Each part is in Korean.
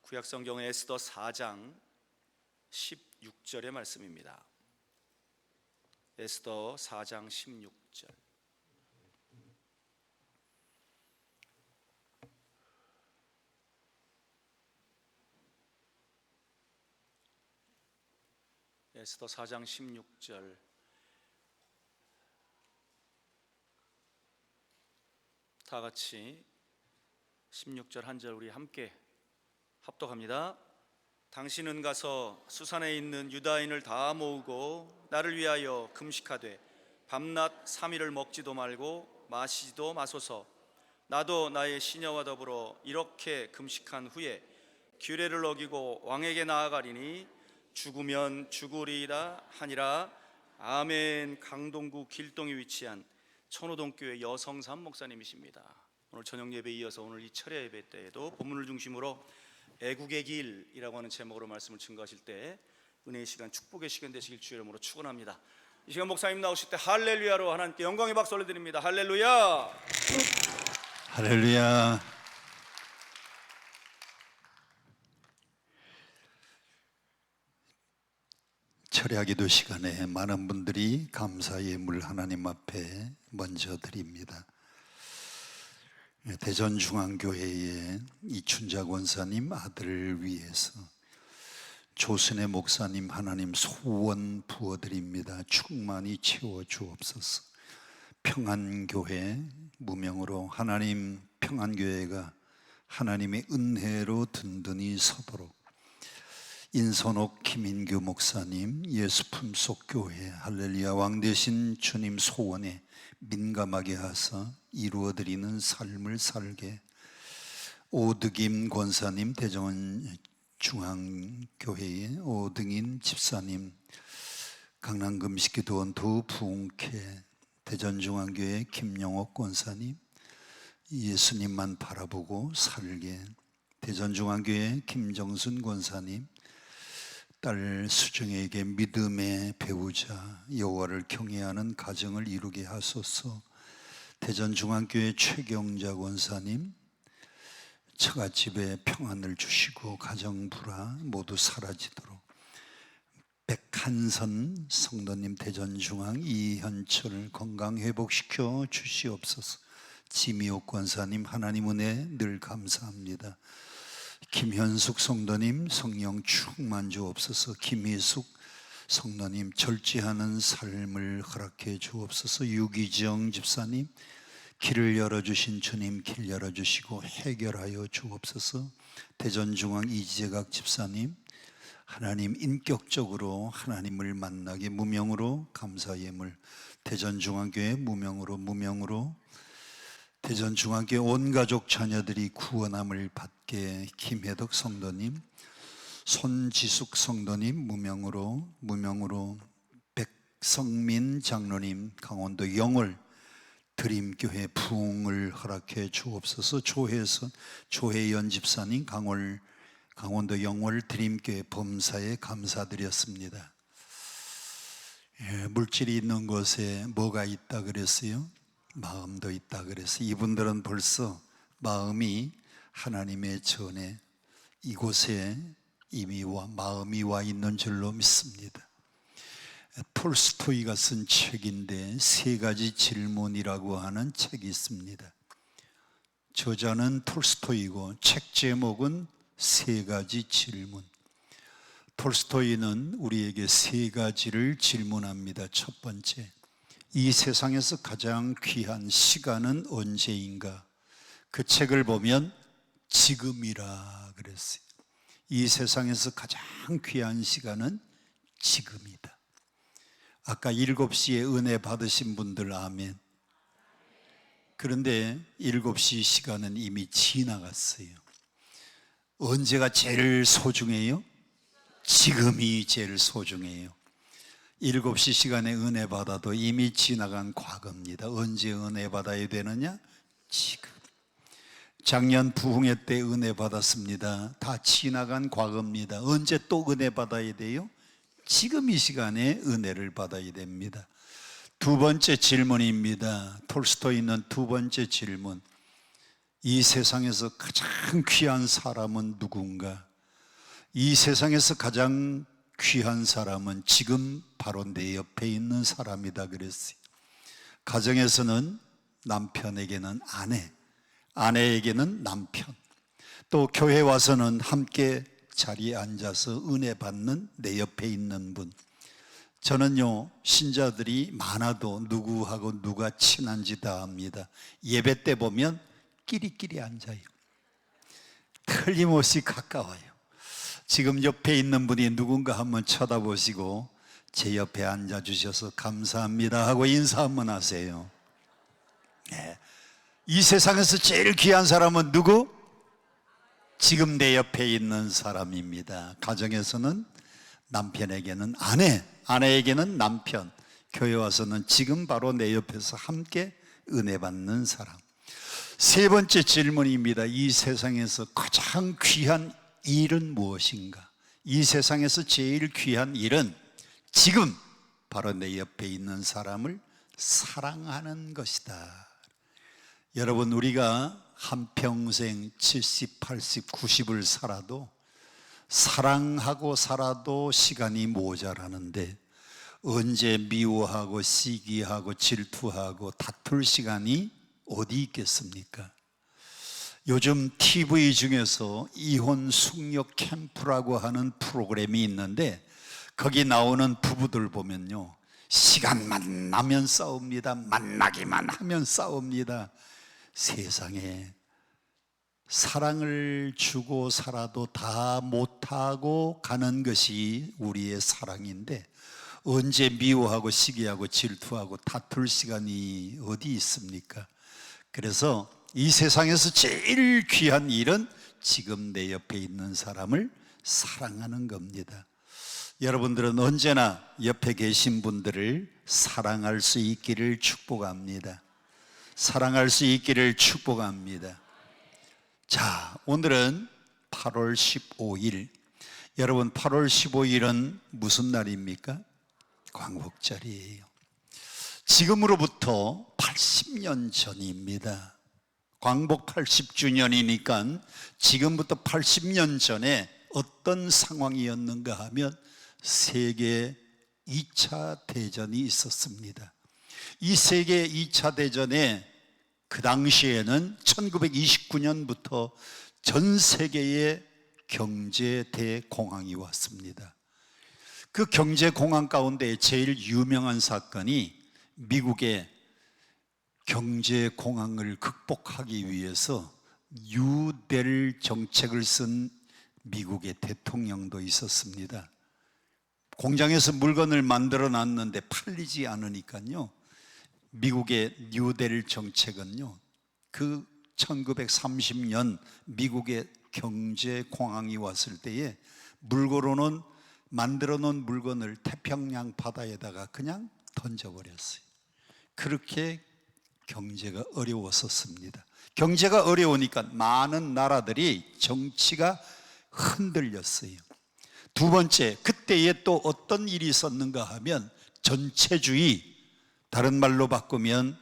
구약성경의 에스더 4장 16절의 말씀입니다. 에스더 4장 16절. 에스더 4장 16절. 다 같이 16절 한 절 우리 함께 합독합니다. 당신은 가서 수산에 있는 유다인을 다 모으고 나를 위하여 금식하되 밤낮 3일을 먹지도 말고 마시지도 마소서. 나도 나의 시녀와 더불어 이렇게 금식한 후에 규례를 어기고 왕에게 나아가리니 죽으면 죽으리라 하니라. 아멘. 강동구 길동에 위치한 천호동교회 여성삼 목사님이십니다. 오늘 저녁 예배에 이어서 오늘 이 철야 예배 때에도 본문을 중심으로 애국의 길이라고 하는 제목으로 말씀을 증거하실 때 은혜의 시간, 축복의 시간 되시길 주의 이름으로 축원합니다. 이 시간 목사님 나오실 때 할렐루야로 하나님께 영광의 박수 올려드립니다. 할렐루야, 할렐루야. 철야기도 시간에 많은 분들이 감사의 예물 하나님 앞에 먼저 드립니다. 대전중앙교회의 이춘자 권사님 아들을 위해서 조순의 목사님 하나님 소원 부어드립니다. 충만히 채워주옵소서. 평안교회 무명으로 하나님 평안교회가 하나님의 은혜로 든든히 서도록 인선옥 김인규 목사님 예수품속교회 할렐루야 왕 되신 주님 소원에 민감하게 하사 이루어드리는 삶을 살게. 오드김 권사님 대전 중앙교회의 오등인 집사님 강남금식기도원 두 부흥회 대전중앙교회 김영옥 권사님 예수님만 바라보고 살게. 대전중앙교회 김정순 권사님 딸 수정에게 믿음의 배우자 여호와를 경외하는 가정을 이루게 하소서. 대전중앙교회 최경자 권사님 처갓집에 평안을 주시고 가정불화 모두 사라지도록. 백한선 성도님 대전중앙 이현철을 건강회복시켜 주시옵소서. 지미옥 권사님 하나님 은혜 늘 감사합니다. 김현숙 성도님 성령 충만 주옵소서. 김희숙 성도님 절제하는 삶을 허락해 주옵소서. 유기정 집사님 길을 열어주신 주님 길 열어주시고 해결하여 주옵소서. 대전중앙 이재각 집사님 하나님 인격적으로 하나님을 만나게 무명으로 감사예물. 대전중앙교회 무명으로 대전중앙교회 온가족 자녀들이 구원함을 받게. 김혜덕 성도님 손지숙 성도님 무명으로 백성민 장로님 강원도 영월 드림교회 부흥을 허락해 주옵소서. 조혜연 집사님 강원도 영월 드림교회 범사에 감사드렸습니다. 물질이 있는 곳에 뭐가 있다 그랬어요? 마음도 있다 그랬어요. 이분들은 벌써 마음이 하나님의 전에 이곳에 이미 마음이 와 있는 줄로 믿습니다. 톨스토이가 쓴 책인데 세 가지 질문이라고 하는 책이 있습니다. 저자는 톨스토이고 책 제목은 세 가지 질문. 톨스토이는 우리에게 세 가지를 질문합니다. 첫 번째, 이 세상에서 가장 귀한 시간은 언제인가? 그 책을 보면 지금이라 그랬어요. 이 세상에서 가장 귀한 시간은 지금이다. 아까 7시에 은혜 받으신 분들 아멘. 그런데 7시 시간은 이미 지나갔어요. 언제가 제일 소중해요? 지금이 제일 소중해요. 7시 시간에 은혜 받아도 이미 지나간 과거입니다. 언제 은혜 받아야 되느냐? 지금. 작년 부흥회 때 은혜 받았습니다. 다 지나간 과거입니다. 언제 또 은혜 받아야 돼요? 지금 이 시간에 은혜를 받아야 됩니다. 두 번째 질문입니다. 톨스토이는 두 번째 질문, 이 세상에서 가장 귀한 사람은 누군가? 이 세상에서 가장 귀한 사람은 지금 바로 내 옆에 있는 사람이다 그랬어요. 가정에서는 남편에게는 아내, 아내에게는 남편, 또 교회 와서는 함께 자리에 앉아서 은혜 받는 내 옆에 있는 분. 저는요, 신자들이 많아도 누구하고 누가 친한지 다 압니다. 예배 때 보면 끼리끼리 앉아요. 틀림없이 가까워요. 지금 옆에 있는 분이 누군가 한번 쳐다보시고 제 옆에 앉아주셔서 감사합니다 하고 인사 한번 하세요. 네. 이 세상에서 제일 귀한 사람은 누구? 지금 내 옆에 있는 사람입니다. 가정에서는 남편에게는 아내, 아내에게는 남편, 교회 와서는 지금 바로 내 옆에서 함께 은혜 받는 사람. 세 번째 질문입니다. 이 세상에서 가장 귀한 일은 무엇인가? 이 세상에서 제일 귀한 일은 지금 바로 내 옆에 있는 사람을 사랑하는 것이다. 여러분, 우리가 한평생 70, 80, 90을 살아도 사랑하고 살아도 시간이 모자라는데 언제 미워하고 시기하고 질투하고 다툴 시간이 어디 있겠습니까? 요즘 TV 중에서 이혼 숙녀 캠프라고 하는 프로그램이 있는데 거기 나오는 부부들 보면요, 시간만 나면 싸웁니다. 만나기만 하면 싸웁니다. 세상에 사랑을 주고 살아도 다 못하고 가는 것이 우리의 사랑인데 언제 미워하고 시기하고 질투하고 다툴 시간이 어디 있습니까? 그래서 이 세상에서 제일 귀한 일은 지금 내 옆에 있는 사람을 사랑하는 겁니다. 여러분들은 언제나 옆에 계신 분들을 사랑할 수 있기를 축복합니다. 사랑할 수 있기를 축복합니다. 자, 오늘은 8월 15일. 여러분, 8월 15일은 무슨 날입니까? 광복절이에요. 지금으로부터 80년 전입니다. 광복 80주년이니까 지금부터 80년 전에 어떤 상황이었는가 하면 세계 2차 대전이 있었습니다. 이 세계 2차 대전에 그 당시에는 1929년부터 전 세계에 경제 대공황이 왔습니다. 그 경제 공황 가운데 제일 유명한 사건이 미국의 경제 공황을 극복하기 위해서 뉴델 정책을 쓴 미국의 대통령도 있었습니다. 공장에서 물건을 만들어 놨는데 팔리지 않으니까요, 미국의 뉴델 정책은요, 그 1930년 미국의 경제 공황이 왔을 때에 만들어 놓은 물건을 태평양 바다에다가 그냥 던져버렸어요. 그렇게 경제가 어려웠었습니다. 경제가 어려우니까 많은 나라들이 정치가 흔들렸어요. 두 번째, 그때에 또 어떤 일이 있었는가 하면 전체주의, 다른 말로 바꾸면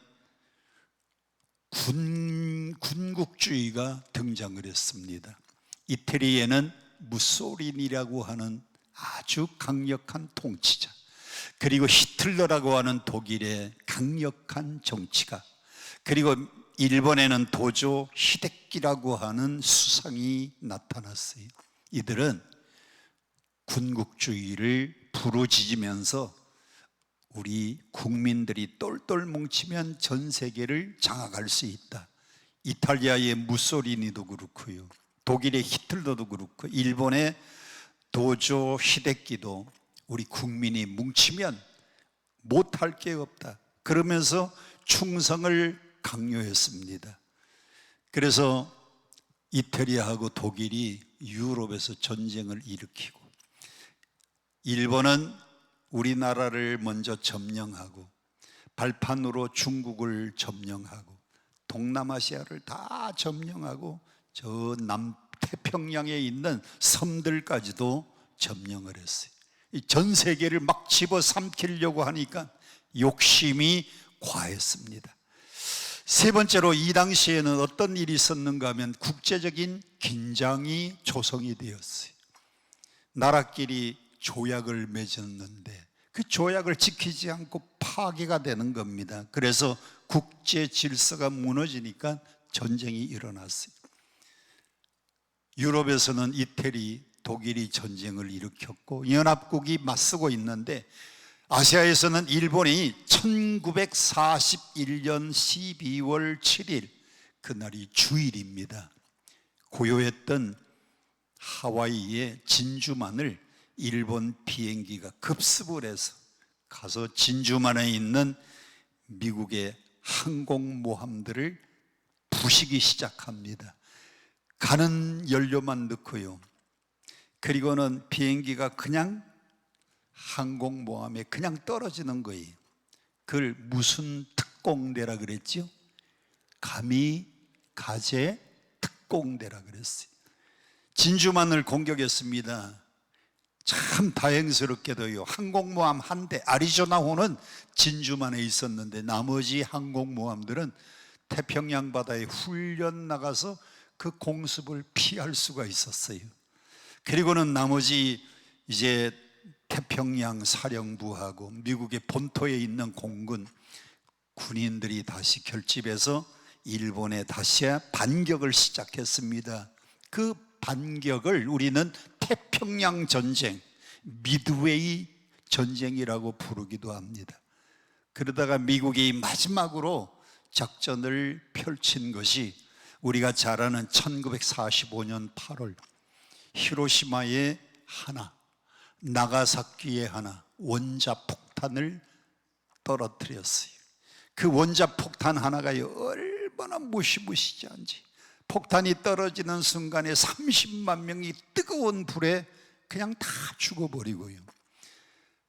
군국주의가 등장을 했습니다. 이태리에는 무소리니라고 하는 아주 강력한 통치자, 그리고 히틀러라고 하는 독일의 강력한 정치가, 그리고 일본에는 도조 히데키라고 하는 수상이 나타났어요. 이들은 군국주의를 부르짖으면서 우리 국민들이 똘똘 뭉치면 전 세계를 장악할 수 있다. 이탈리아의 무소리니도 그렇고요, 독일의 히틀러도 그렇고, 일본의 도조 히데키도 우리 국민이 뭉치면 못할 게 없다, 그러면서 충성을 강요했습니다. 그래서 이태리하고 독일이 유럽에서 전쟁을 일으키고, 일본은 우리나라를 먼저 점령하고 발판으로 중국을 점령하고 동남아시아를 다 점령하고 저 남태평양에 있는 섬들까지도 점령을 했어요. 전 세계를 막 집어삼키려고 하니까 욕심이 과했습니다. 세 번째로, 이 당시에는 어떤 일이 있었는가 하면 국제적인 긴장이 조성이 되었어요. 나라끼리 조약을 맺었는데 그 조약을 지키지 않고 파괴가 되는 겁니다. 그래서 국제 질서가 무너지니까 전쟁이 일어났어요. 유럽에서는 이태리, 독일이 전쟁을 일으켰고 연합국이 맞서고 있는데, 아시아에서는 일본이 1941년 12월 7일 그날이 주일입니다. 고요했던 하와이의 진주만을 일본 비행기가 급습을 해서 가서 진주만에 있는 미국의 항공모함들을 부시기 시작합니다. 가는 연료만 넣고요. 그리고는 비행기가 그냥 항공모함에 그냥 떨어지는 거예요. 그걸 무슨 특공대라 그랬죠? 가미가제 특공대라 그랬어요. 진주만을 공격했습니다. 참 다행스럽게도요, 항공모함 한 대, 아리조나호는 진주만에 있었는데 나머지 항공모함들은 태평양 바다에 훈련 나가서 그 공습을 피할 수가 있었어요. 그리고는 나머지 이제 태평양 사령부하고 미국의 본토에 있는 공군 군인들이 다시 결집해서 일본에 다시 반격을 시작했습니다. 그 반격을 우리는 태평양 전쟁, 미드웨이 전쟁이라고 부르기도 합니다. 그러다가 미국이 마지막으로 작전을 펼친 것이 우리가 잘 아는 1945년 8월 히로시마에 하나, 나가사키에 하나 원자폭탄을 떨어뜨렸어요. 그 원자폭탄 하나가 얼마나 무시무시한지, 폭탄이 떨어지는 순간에 30만 명이 뜨거운 불에 그냥 다 죽어버리고요.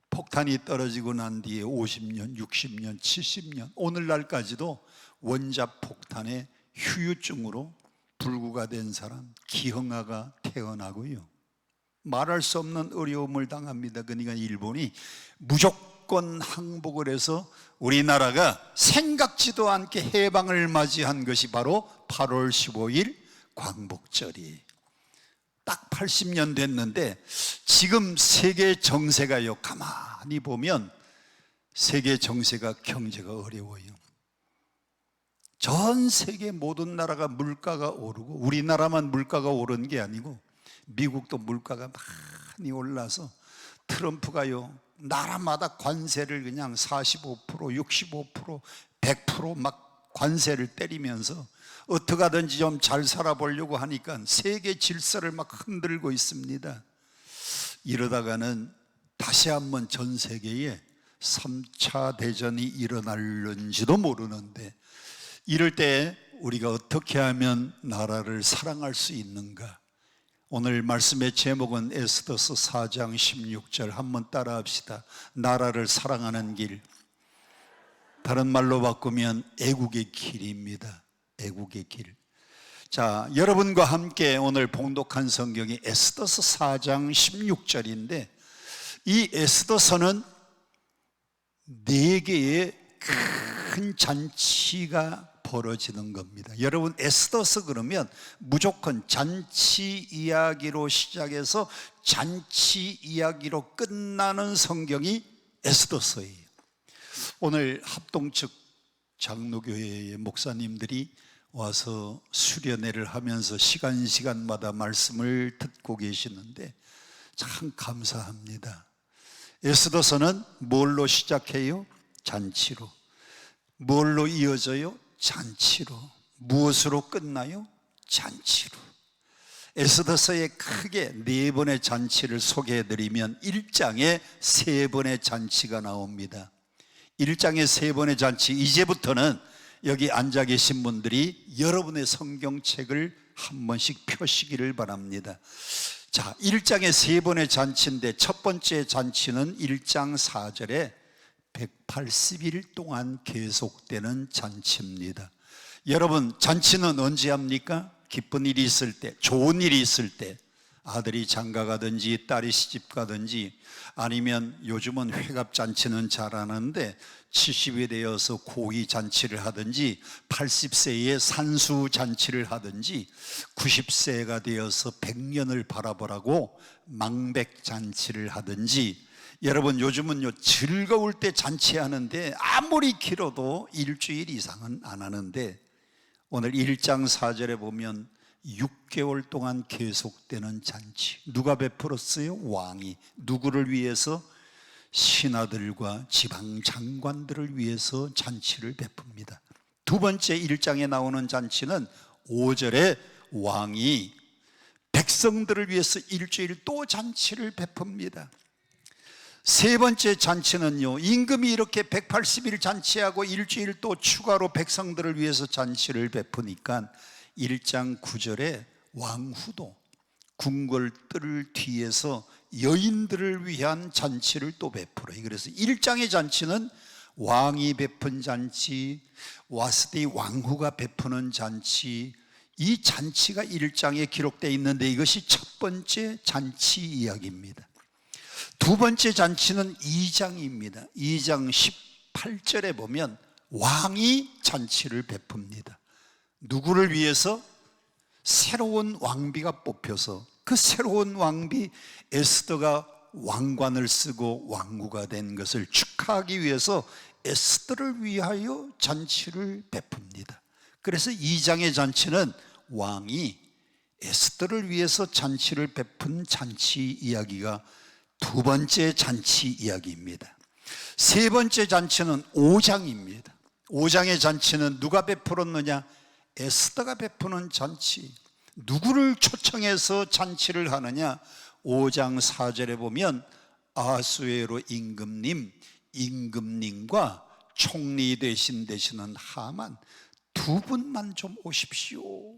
폭탄이 떨어지고 난 뒤에 50년, 60년, 70년, 오늘날까지도 원자폭탄의 후유증으로 불구가 된 사람, 기형아가 태어나고요. 말할 수 없는 어려움을 당합니다. 그러니까 일본이 무조건 항복을 해서 우리나라가 생각지도 않게 해방을 맞이한 것이 바로 8월 15일 광복절이에요. 딱 80년 됐는데 지금 세계 정세가요, 가만히 보면 세계 정세가, 경제가 어려워요. 전 세계 모든 나라가 물가가 오르고 우리나라만 물가가 오른 게 아니고 미국도 물가가 많이 올라서 트럼프가요, 나라마다 관세를 그냥 45%, 65%, 100% 막 관세를 때리면서 어떻게 하든지 좀 잘 살아보려고 하니까 세계 질서를 막 흔들고 있습니다. 이러다가는 다시 한번 전 세계에 3차 대전이 일어날는지도 모르는데, 이럴 때 우리가 어떻게 하면 나라를 사랑할 수 있는가? 오늘 말씀의 제목은 에스더서 4장 16절, 한번 따라 합시다. 나라를 사랑하는 길, 다른 말로 바꾸면 애국의 길입니다. 애국의 길. 자, 여러분과 함께 오늘 봉독한 성경이 에스더서 4장 16절인데, 이 에스더서는 4개의 큰 잔치가 벌어지는 겁니다. 여러분, 에스더서 그러면 무조건 잔치 이야기로 시작해서 잔치 이야기로 끝나는 성경이 에스더서예요. 오늘 합동측 장로교회의 목사님들이 와서 수련회를 하면서 시간마다 말씀을 듣고 계시는데 참 감사합니다. 에스더서는 뭘로 시작해요? 잔치로. 뭘로 이어져요? 잔치로. 무엇으로 끝나요? 잔치로. 에스더서에 크게 4번의 잔치를 소개해드리면 1장에 3번의 잔치가 나옵니다. 1장에 3번의 잔치, 이제부터는 여기 앉아 계신 분들이 여러분의 성경책을 한 번씩 펴시기를 바랍니다. 자, 1장에 3번의 잔치인데 첫 번째 잔치는 1장 4절에 180일 동안 계속되는 잔치입니다. 여러분, 잔치는 언제 합니까? 기쁜 일이 있을 때, 좋은 일이 있을 때, 아들이 장가 가든지 딸이 시집 가든지, 아니면 요즘은 회갑잔치는 잘하는데 70이 되어서 고기잔치를 하든지, 80세에 산수잔치를 하든지, 90세가 되어서 100년을 바라보라고 망백잔치를 하든지, 여러분 요즘은요 즐거울 때 잔치하는데 아무리 길어도 일주일 이상은 안 하는데, 오늘 1장 4절에 보면 6개월 동안 계속되는 잔치. 누가 베풀었어요? 왕이. 누구를 위해서? 신하들과 지방 장관들을 위해서 잔치를 베풉니다. 두 번째 1장에 나오는 잔치는 5절에 왕이 백성들을 위해서 일주일 또 잔치를 베풉니다. 세 번째 잔치는요, 임금이 이렇게 180일 잔치하고 일주일 또 추가로 백성들을 위해서 잔치를 베푸니까 1장 9절에 왕후도 궁궐뜰 뒤에서 여인들을 위한 잔치를 또 베풀어요. 그래서 1장의 잔치는 왕이 베푼 잔치, 와스디 왕후가 베푸는 잔치, 이 잔치가 1장에 기록되어 있는데 이것이 첫 번째 잔치 이야기입니다. 두 번째 잔치는 2장입니다. 2장 18절에 보면 왕이 잔치를 베풉니다. 누구를 위해서? 새로운 왕비가 뽑혀서, 그 새로운 왕비 에스더가 왕관을 쓰고 왕후가 된 것을 축하하기 위해서 에스더를 위하여 잔치를 베풉니다. 그래서 2장의 잔치는 왕이 에스더를 위해서 잔치를 베푼 잔치 이야기가 두 번째 잔치 이야기입니다. 세 번째 잔치는 5장입니다. 5장의 잔치는 누가 베풀었느냐? 에스더가 베푸는 잔치. 누구를 초청해서 잔치를 하느냐? 5장 4절에 보면 아수에로 임금님과 총리 되시는 하만 두 분만 좀 오십시오.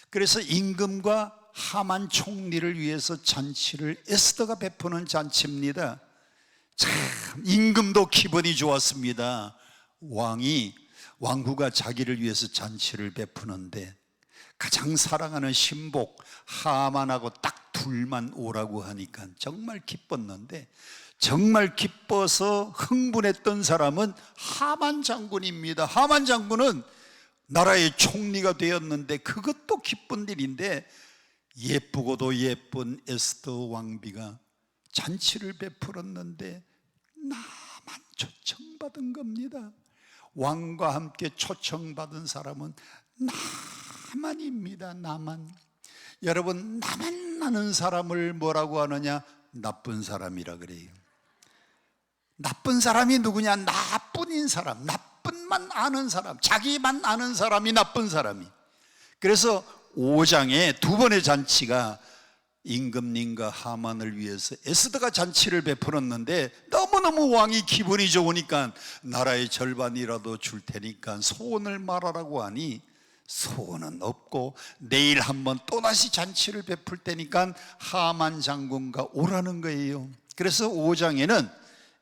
그래서 임금과 하만 총리를 위해서 잔치를 에스더가 베푸는 잔치입니다. 참 임금도 기분이 좋았습니다. 왕후가 자기를 위해서 잔치를 베푸는데 가장 사랑하는 신복 하만하고 딱 둘만 오라고 하니까 정말 기뻤는데, 정말 기뻐서 흥분했던 사람은 하만 장군입니다. 하만 장군은 나라의 총리가 되었는데 그것도 기쁜 일인데, 예쁘고도 예쁜 에스더 왕비가 잔치를 베풀었는데 나만 초청받은 겁니다. 왕과 함께 초청받은 사람은 나만입니다. 나만. 여러분, 나만 아는 사람을 뭐라고 하느냐? 나쁜 사람이라 그래요. 나쁜 사람이 누구냐? 나뿐인 사람, 나쁜만 아는 사람, 자기만 아는 사람이 나쁜 사람이. 그래서 5장의 두 번의 잔치가 임금님과 하만을 위해서 에스더가 잔치를 베풀었는데, 너무너무 왕이 기분이 좋으니까 나라의 절반이라도 줄 테니까 소원을 말하라고 하니 소원은 없고 내일 한번 또다시 잔치를 베풀 테니까 하만 장군과 오라는 거예요. 그래서 5장에는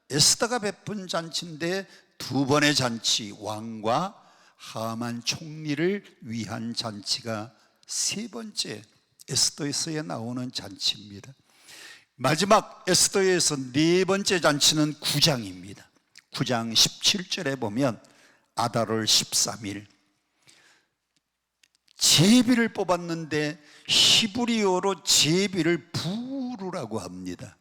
에스더가 베푼 잔치인데 두 번의 잔치, 왕과 하만 총리를 위한 잔치가 세 번째 에스더에서 나오는 잔치입니다. 마지막 에스더에서 네 번째 잔치는 9장입니다. 9장 17절에 보면 아달월 13일 제비를 뽑았는데 히브리어로 제비를 부르라고 합니다.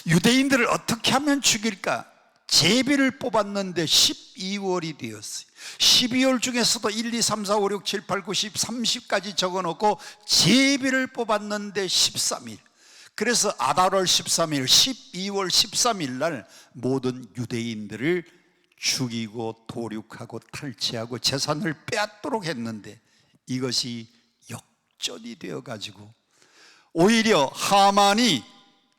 유대인들을 어떻게 하면 죽일까? 제비를 뽑았는데 12월이 되었어요. 12월 중에서도 1, 2, 3, 4, 5, 6, 7, 8, 9, 10, 30까지 적어놓고 제비를 뽑았는데 13일. 그래서 아달월 13일, 12월 13일 날 모든 유대인들을 죽이고 도륙하고 탈취하고 재산을 빼앗도록 했는데, 이것이 역전이 되어가지고 오히려 하만이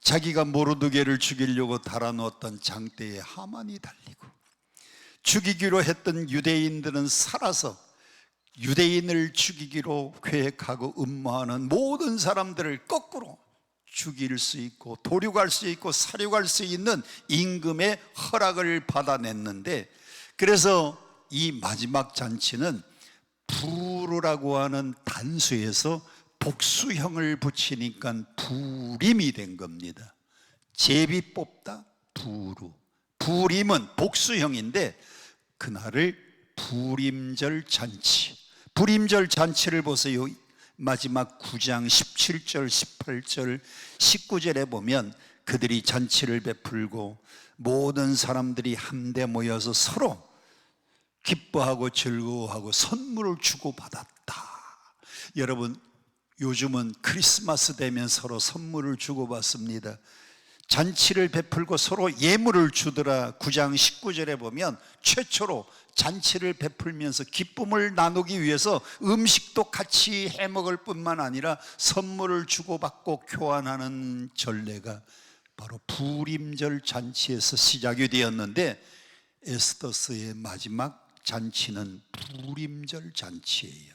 자기가 모르드게를 죽이려고 달아놓았던 장대에 하만이 달리고, 죽이기로 했던 유대인들은 살아서 유대인을 죽이기로 계획하고 음모하는 모든 사람들을 거꾸로 죽일 수 있고 도륙할 수 있고 살육할 수 있는 임금의 허락을 받아냈는데, 그래서 이 마지막 잔치는 부르라고 하는 단수에서 복수형을 붙이니까 부림이 된 겁니다. 제비 뽑다 부루. 부림은 복수형인데 그날을 부림절 잔치. 부림절 잔치를 보세요. 마지막 9장 17절 18절 19절에 보면 그들이 잔치를 베풀고 모든 사람들이 한데 모여서 서로 기뻐하고 즐거워하고 선물을 주고받았다. 여러분, 요즘은 크리스마스 되면 서로 선물을 주고받습니다. 잔치를 베풀고 서로 예물을 주더라. 9장 19절에 보면 최초로 잔치를 베풀면서 기쁨을 나누기 위해서 음식도 같이 해먹을 뿐만 아니라 선물을 주고받고 교환하는 전례가 바로 부림절 잔치에서 시작이 되었는데, 에스더서의 마지막 잔치는 부림절 잔치예요.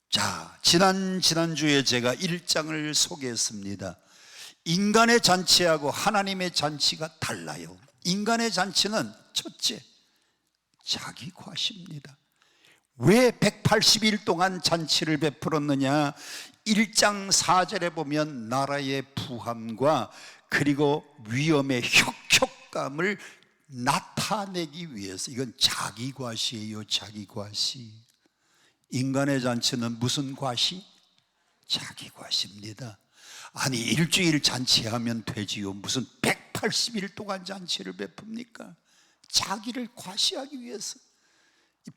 자, 지난주에 제가 1장을 소개했습니다. 인간의 잔치하고 하나님의 잔치가 달라요. 인간의 잔치는 첫째, 자기 과시입니다. 왜 180일 동안 잔치를 베풀었느냐? 1장 4절에 보면 나라의 부함과 그리고 위험의 혁혁감을 나타내기 위해서, 이건 자기 과시예요. 자기 과시. 인간의 잔치는 무슨 과시? 자기 과시입니다. 아니, 일주일 잔치하면 되지요. 무슨 180일 동안 잔치를 베풉니까? 자기를 과시하기 위해서.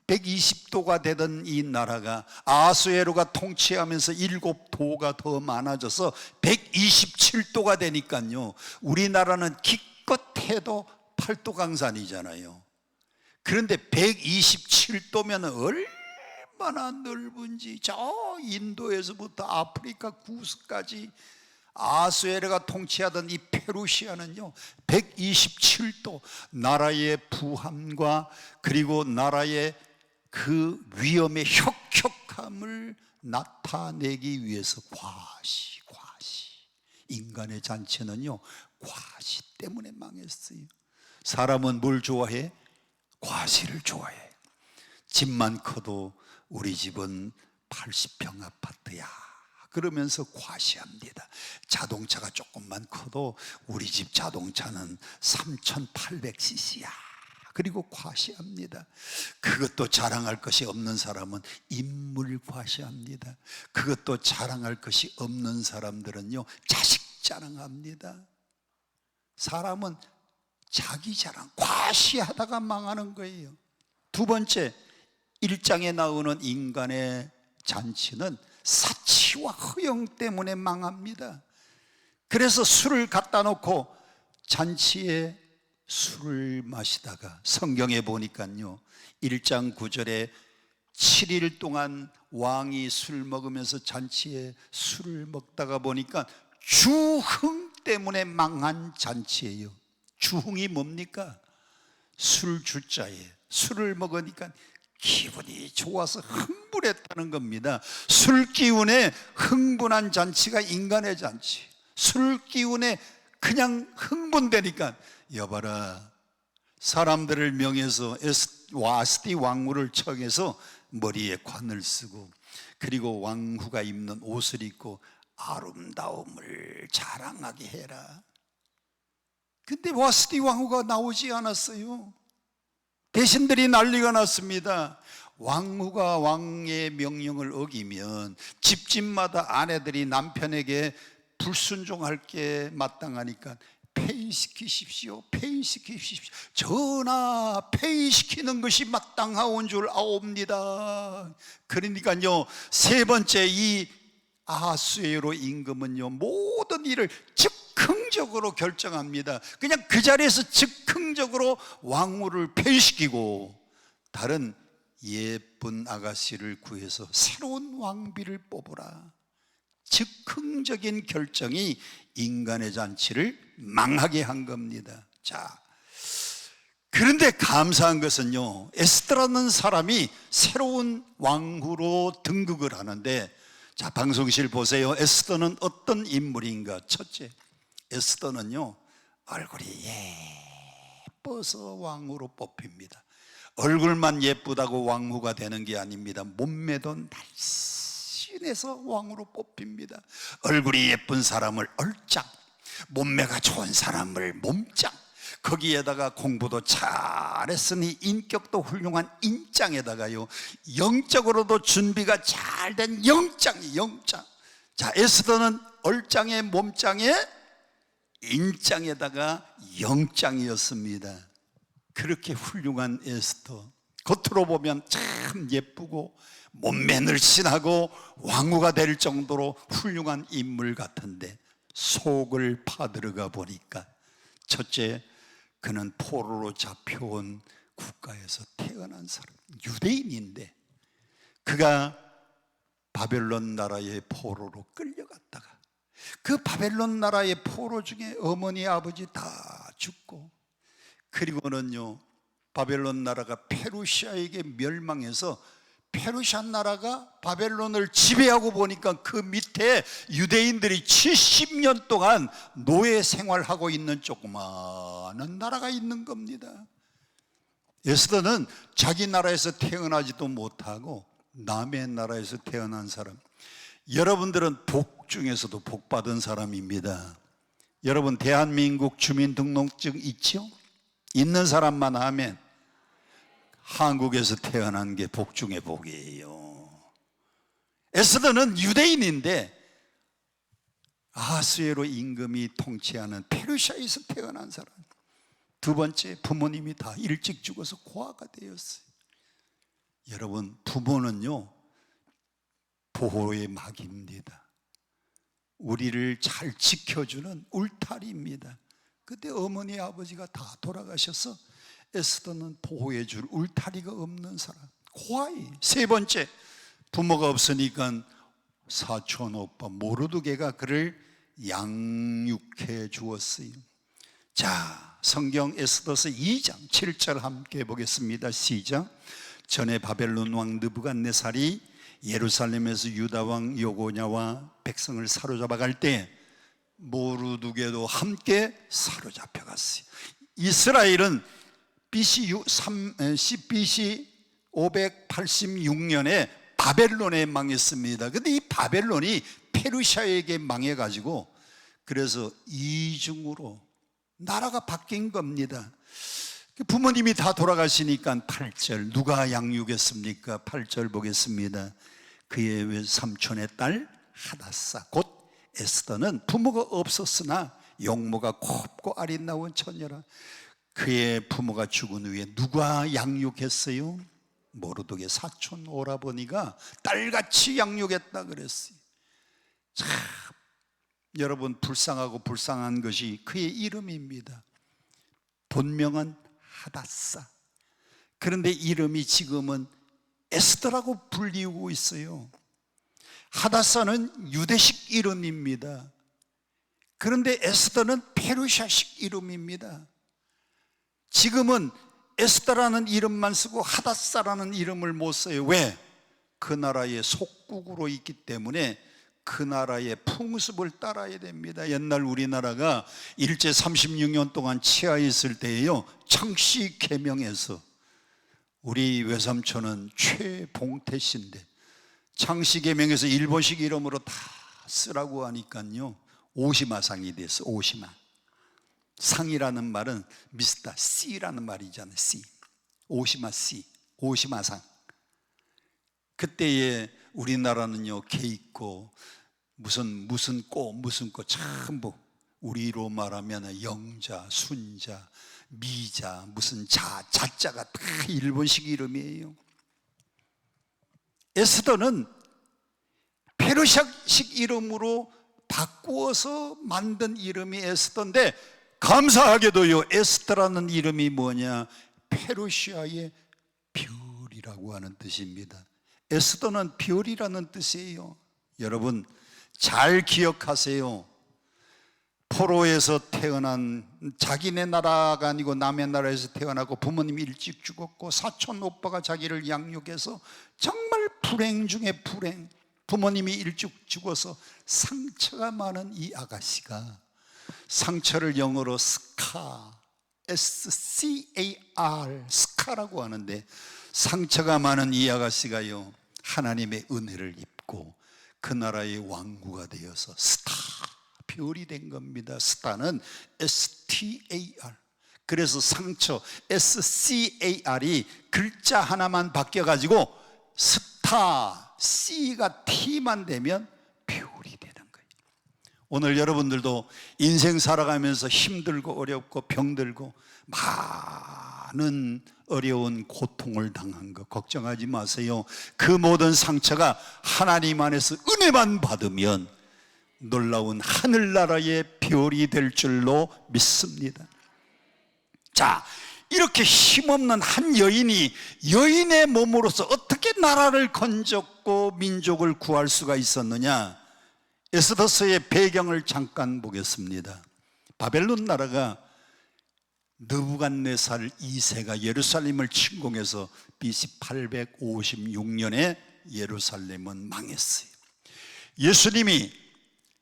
120도가 되던 이 나라가 아수에로가 통치하면서 7도가 더 많아져서 127도가 되니까요, 우리나라는 기껏해도 8도 강산이잖아요. 그런데 127도면 얼마나 넓은지, 저 인도에서부터 아프리카 구스까지 아수에르가 통치하던 이 페루시아는요 127도, 나라의 부함과 그리고 나라의 그 위험의 혁혁함을 나타내기 위해서 과시. 인간의 잔치는요 과시 때문에 망했어요. 사람은 뭘 좋아해? 과시를 좋아해. 집만 커도 우리 집은 80평 아파트야 그러면서 과시합니다. 자동차가 조금만 커도 우리 집 자동차는 3800cc야 그리고 과시합니다. 그것도 자랑할 것이 없는 사람은 인물 과시합니다. 그것도 자랑할 것이 없는 사람들은요 자식 자랑합니다. 사람은 자기 자랑, 과시하다가 망하는 거예요. 두 번째, 1장에 나오는 인간의 잔치는 사치와 허영 때문에 망합니다. 그래서 술을 갖다 놓고 잔치에 술을 마시다가, 성경에 보니까요 1장 9절에 7일 동안 왕이 술 먹으면서 잔치에 술을 먹다가 보니까 주흥 때문에 망한 잔치예요. 주흥이 뭡니까? 술 주자에 술을 먹으니까 기분이 좋아서 흥분했다는 겁니다. 술 기운에 흥분한 잔치가 인간의 잔치. 술 기운에 그냥 흥분되니까, 여봐라, 사람들을 명해서 와스티 왕후를 청해서 머리에 관을 쓰고 그리고 왕후가 입는 옷을 입고 아름다움을 자랑하게 해라. 근데 와스티 왕후가 나오지 않았어요. 대신들이 난리가 났습니다. 왕후가 왕의 명령을 어기면 집집마다 아내들이 남편에게 불순종할 게 마땅하니까 폐위시키십시오. 전하, 폐위시키는 것이 마땅하온 줄 아옵니다. 그러니까요, 세 번째 이 아하수에로 임금은요 모든 일을 즉흥적으로 결정합니다. 그냥 그 자리에서 즉흥적으로 왕후를 폐위시키고 다른 예쁜 아가씨를 구해서 새로운 왕비를 뽑으라. 즉흥적인 결정이 인간의 잔치를 망하게 한 겁니다. 자, 그런데 감사한 것은요, 에스더라는 사람이 새로운 왕후로 등극을 하는데, 자, 방송실 보세요. 에스더는 어떤 인물인가? 첫째, 에스더는요 얼굴이 예뻐서 왕후로 뽑힙니다. 얼굴만 예쁘다고 왕후가 되는 게 아닙니다. 몸매도 헌신해서 왕으로 뽑힙니다. 얼굴이 예쁜 사람을 얼짱, 몸매가 좋은 사람을 몸짱, 거기에다가 공부도 잘했으니 인격도 훌륭한 인짱에다가요, 영적으로도 준비가 잘 된 영짱이 영짱. 자, 에스더는 얼짱에 몸짱에 인짱에다가 영짱이었습니다. 그렇게 훌륭한 에스더, 겉으로 보면 참 예쁘고 몸매 늘씬하고 왕후가 될 정도로 훌륭한 인물 같은데, 속을 파들어가 보니까 첫째, 그는 포로로 잡혀온 국가에서 태어난 사람, 유대인인데 그가 바벨론 나라의 포로로 끌려갔다가 그 바벨론 나라의 포로 중에 어머니 아버지 다 죽고, 그리고는요 바벨론 나라가 페르시아에게 멸망해서 페르시아 나라가 바벨론을 지배하고 보니까 그 밑에 유대인들이 70년 동안 노예 생활하고 있는 조그마한 나라가 있는 겁니다. 에스더는 자기 나라에서 태어나지도 못하고 남의 나라에서 태어난 사람. 여러분들은 복 중에서도 복 받은 사람입니다. 여러분 대한민국 주민등록증 있죠? 있는 사람만 하면 한국에서 태어난 게 복 중의 복이에요. 에스더는 유대인인데 아하스웨로 임금이 통치하는 페르시아에서 태어난 사람. 두 번째, 부모님이 다 일찍 죽어서 고아가 되었어요. 여러분, 부모는요 보호의 막입니다. 우리를 잘 지켜주는 울타리입니다. 그때 어머니 아버지가 다 돌아가셔서 에스더는 보호해줄 울타리가 없는 사람, 고아이. 세 번째, 부모가 없으니까 사촌 오빠 모르드게가 그를 양육해 주었어요. 자, 성경 에스더서 2장 7절 함께 보겠습니다. 시작. 전에 바벨론 왕 느부갓네살이 예루살렘에서 유다 왕 여고냐와 백성을 사로잡아 갈 때 모르드게도 함께 사로잡혀 갔어요. 이스라엘은 BC 586년에 바벨론에 망했습니다. 근데 이 바벨론이 페르시아에게 망해가지고 그래서 이중으로 나라가 바뀐 겁니다. 부모님이 다 돌아가시니까 8절, 누가 양육했습니까? 8절 보겠습니다. 그의 삼촌의 딸 하닷사 곧 에스더는 부모가 없었으나 용모가 곱고 아리따운 처녀라. 그의 부모가 죽은 후에 누가 양육했어요? 모르드게 사촌 오라버니가 딸같이 양육했다 그랬어요. 참, 여러분, 불쌍하고 불쌍한 것이 그의 이름입니다. 본명은 하닷사. 그런데 이름이 지금은 에스더라고 불리우고 있어요. 하닷사는 유대식 이름입니다. 그런데 에스더는 페르시아식 이름입니다. 지금은 에스더라는 이름만 쓰고 하닷사라는 이름을 못 써요. 왜? 그 나라의 속국으로 있기 때문에 그 나라의 풍습을 따라야 됩니다. 옛날 우리나라가 일제 36년 동안 치하했을 때에요, 창씨 개명해서 우리 외삼촌은 최봉태 씨인데 창씨 개명해서 일본식 이름으로 다 쓰라고 하니까요 오시마상이 됐어. 오시마 상이라는 말은 미스터 C라는 말이잖아요. C, 오시마 C, 오시마상. 그때에 우리나라는요 개 있고 무슨 꽃 무슨 꽃 전부 우리로 말하면 영자, 순자, 미자, 무슨 자자가 다 일본식 이름이에요. 에스더는 페르시아식 이름으로 바꾸어서 만든 이름이 에스더인데, 감사하게도요 에스더라는 이름이 뭐냐? 페르시아의 별이라고 하는 뜻입니다. 에스더는 별이라는 뜻이에요. 여러분 잘 기억하세요. 포로에서 태어난, 자기네 나라가 아니고 남의 나라에서 태어나고 부모님이 일찍 죽었고 사촌 오빠가 자기를 양육해서 정말 불행 중에 불행, 부모님이 일찍 죽어서 상처가 많은 이 아가씨가, 상처를 영어로 스카, SCAR, 스카라고 하는데, 상처가 많은 이 아가씨가요 하나님의 은혜를 입고 그 나라의 왕구가 되어서 스타, 별이 된 겁니다. 스타는 STAR. 그래서 상처 SCAR이 글자 하나만 바뀌어가지고 스타, C가 T만 되면 별이 되는 거예요. 오늘 여러분들도 인생 살아가면서 힘들고 어렵고 병들고 많은 어려운 고통을 당한 거 걱정하지 마세요. 그 모든 상처가 하나님 안에서 은혜만 받으면 놀라운 하늘나라의 별이 될 줄로 믿습니다. 자, 이렇게 힘없는 한 여인이 여인의 몸으로서 어떻게 나라를 건졌고 민족을 구할 수가 있었느냐? 에스더서의 배경을 잠깐 보겠습니다. 바벨론 나라가 느부갓네살 2세가 예루살렘을 침공해서 BC 856년에 예루살렘은 망했어요. 예수님이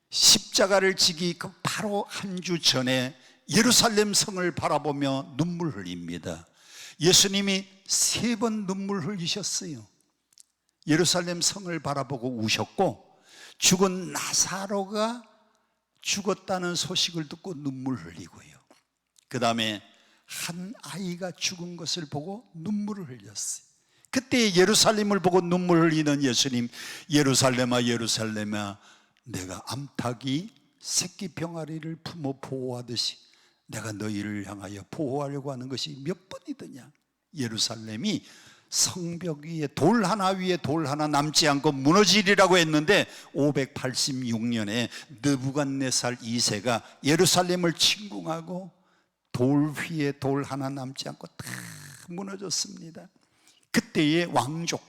십자가를 지기 바로 한 주 전에 예루살렘 성을 바라보며 눈물 흘립니다. 예수님이 3번 눈물 흘리셨어요. 예루살렘 성을 바라보고 우셨고, 죽은 나사로가 죽었다는 소식을 듣고 눈물 흘리고요. 그 다음에 한 아이가 죽은 것을 보고 눈물을 흘렸어요. 그때 예루살렘을 보고 눈물 흘리는 예수님, 예루살렘아 예루살렘아 내가 암탉이 새끼 병아리를 품어 보호하듯이 내가 너희를 향하여 보호하려고 하는 것이 몇 번이더냐. 예루살렘이 성벽 위에 돌 하나 위에 돌 하나 남지 않고 무너지리라고 했는데 586년에 느부갓네살 2세가 예루살렘을 침공하고 돌 위에 돌 하나 남지 않고 다 무너졌습니다. 그때의 왕족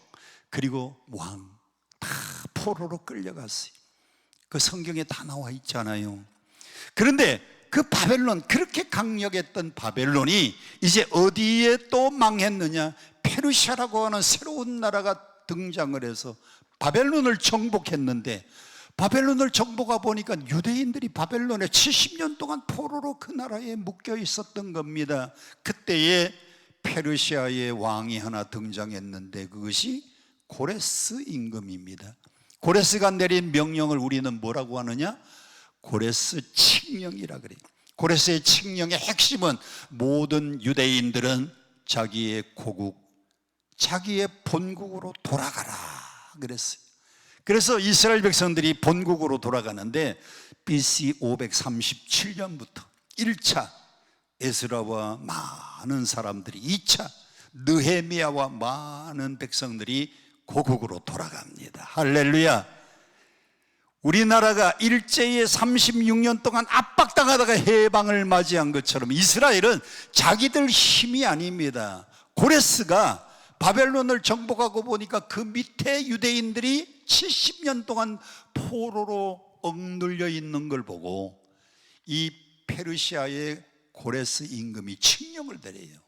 그리고 왕 다 포로로 끌려갔어요. 그 성경에 다 나와 있잖아요. 그런데 그 바벨론, 그렇게 강력했던 바벨론이 이제 어디에 또 망했느냐? 페르시아라고 하는 새로운 나라가 등장을 해서 바벨론을 정복했는데, 바벨론을 정복하 보니까 유대인들이 바벨론에 70년 동안 포로로 그 나라에 묶여 있었던 겁니다. 그때에 페르시아의 왕이 하나 등장했는데 그것이 고레스 임금입니다. 고레스가 내린 명령을 우리는 뭐라고 하느냐? 고레스 칙령이라 그래요. 고레스의 칙령의 핵심은 모든 유대인들은 자기의 고국, 자기의 본국으로 돌아가라 그랬어요. 그래서 이스라엘 백성들이 본국으로 돌아가는데 BC 537년부터 1차 에스라와 많은 사람들이, 2차 느헤미야와 많은 백성들이 고국으로 돌아갑니다. 할렐루야. 우리나라가 일제에 36년 동안 압박당하다가 해방을 맞이한 것처럼 이스라엘은 자기들 힘이 아닙니다. 고레스가 바벨론을 정복하고 보니까 그 밑에 유대인들이 70년 동안 포로로 억눌려 있는 걸 보고 이 페르시아의 고레스 임금이 칙령을 내려요.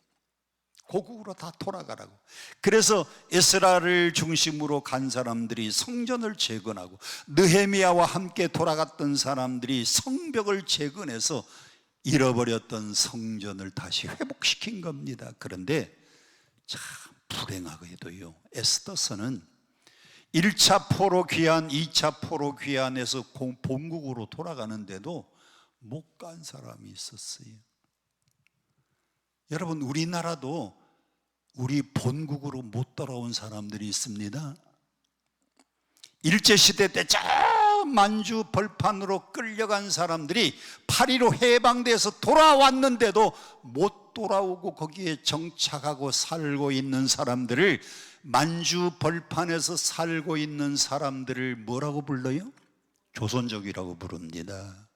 고국으로 다 돌아가라고. 그래서 에스라를 중심으로 간 사람들이 성전을 재건하고, 느헤미야와 함께 돌아갔던 사람들이 성벽을 재건해서 잃어버렸던 성전을 다시 회복시킨 겁니다. 그런데 참 불행하게도요, 에스더서는 1차 포로 귀환, 2차 포로 귀환에서 본국으로 돌아가는데도 못 간 사람이 있었어요. 여러분, 우리나라도 우리 본국으로 못 돌아온 사람들이 있습니다. 일제시대 때 저 만주 벌판으로 끌려간 사람들이 8.15 해방돼서 돌아왔는데도 못 돌아오고 거기에 정착하고 살고 있는 사람들을, 만주 벌판에서 살고 있는 사람들을 뭐라고 불러요? 조선족이라고 부릅니다.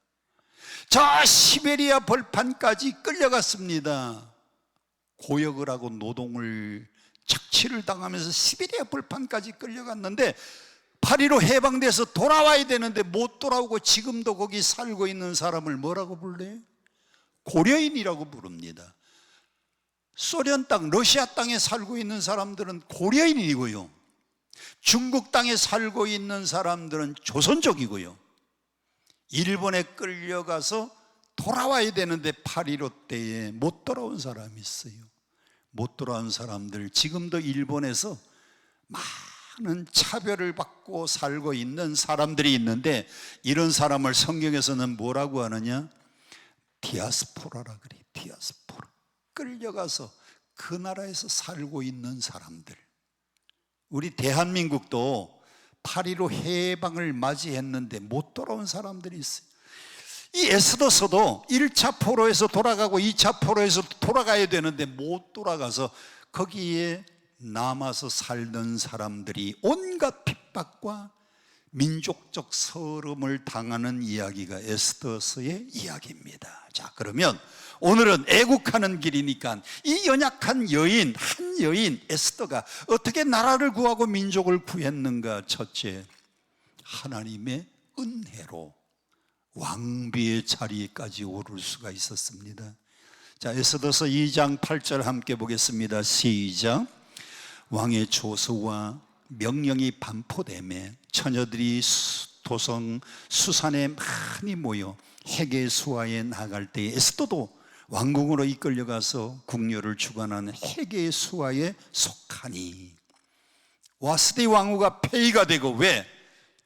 저 시베리아 벌판까지 끌려갔습니다. 고역을 하고 노동을 착취를 당하면서 시베리아 벌판까지 끌려갔는데 8.15 해방돼서 돌아와야 되는데 못 돌아오고 지금도 거기 살고 있는 사람을 뭐라고 불러요? 고려인이라고 부릅니다. 소련 땅, 러시아 땅에 살고 있는 사람들은 고려인이고요, 중국 땅에 살고 있는 사람들은 조선족이고요, 일본에 끌려가서 돌아와야 되는데 8.15 때에 못 돌아온 사람이 있어요. 못 돌아온 사람들 지금도 일본에서 많은 차별을 받고 살고 있는 사람들이 있는데, 이런 사람을 성경에서는 뭐라고 하느냐? 디아스포라라 그래. 디아스포라. 끌려가서 그 나라에서 살고 있는 사람들. 우리 대한민국도 8.15 해방을 맞이했는데 못 돌아온 사람들이 있어요. 이 에스더서도 1차 포로에서 돌아가고 2차 포로에서 돌아가야 되는데 못 돌아가서 거기에 남아서 살던 사람들이 온갖 핍박과 민족적 서름을 당하는 이야기가 에스더서의 이야기입니다. 자, 그러면 오늘은 애국하는 길이니까 이 연약한 여인, 한 여인 에스더가 어떻게 나라를 구하고 민족을 구했는가? 첫째, 하나님의 은혜로 왕비의 자리에까지 오를 수가 있었습니다. 자, 에스더서 2장 8절 함께 보겠습니다. 시작. 왕의 조서와 명령이 반포되매 처녀들이 도성 수산에 많이 모여 헤게 수하에 나갈 때에 에스더도 왕궁으로 이끌려가서 궁녀를 주관하는 헤게 수하에 속하니, 와스디 왕후가 폐위가 되고, 왜?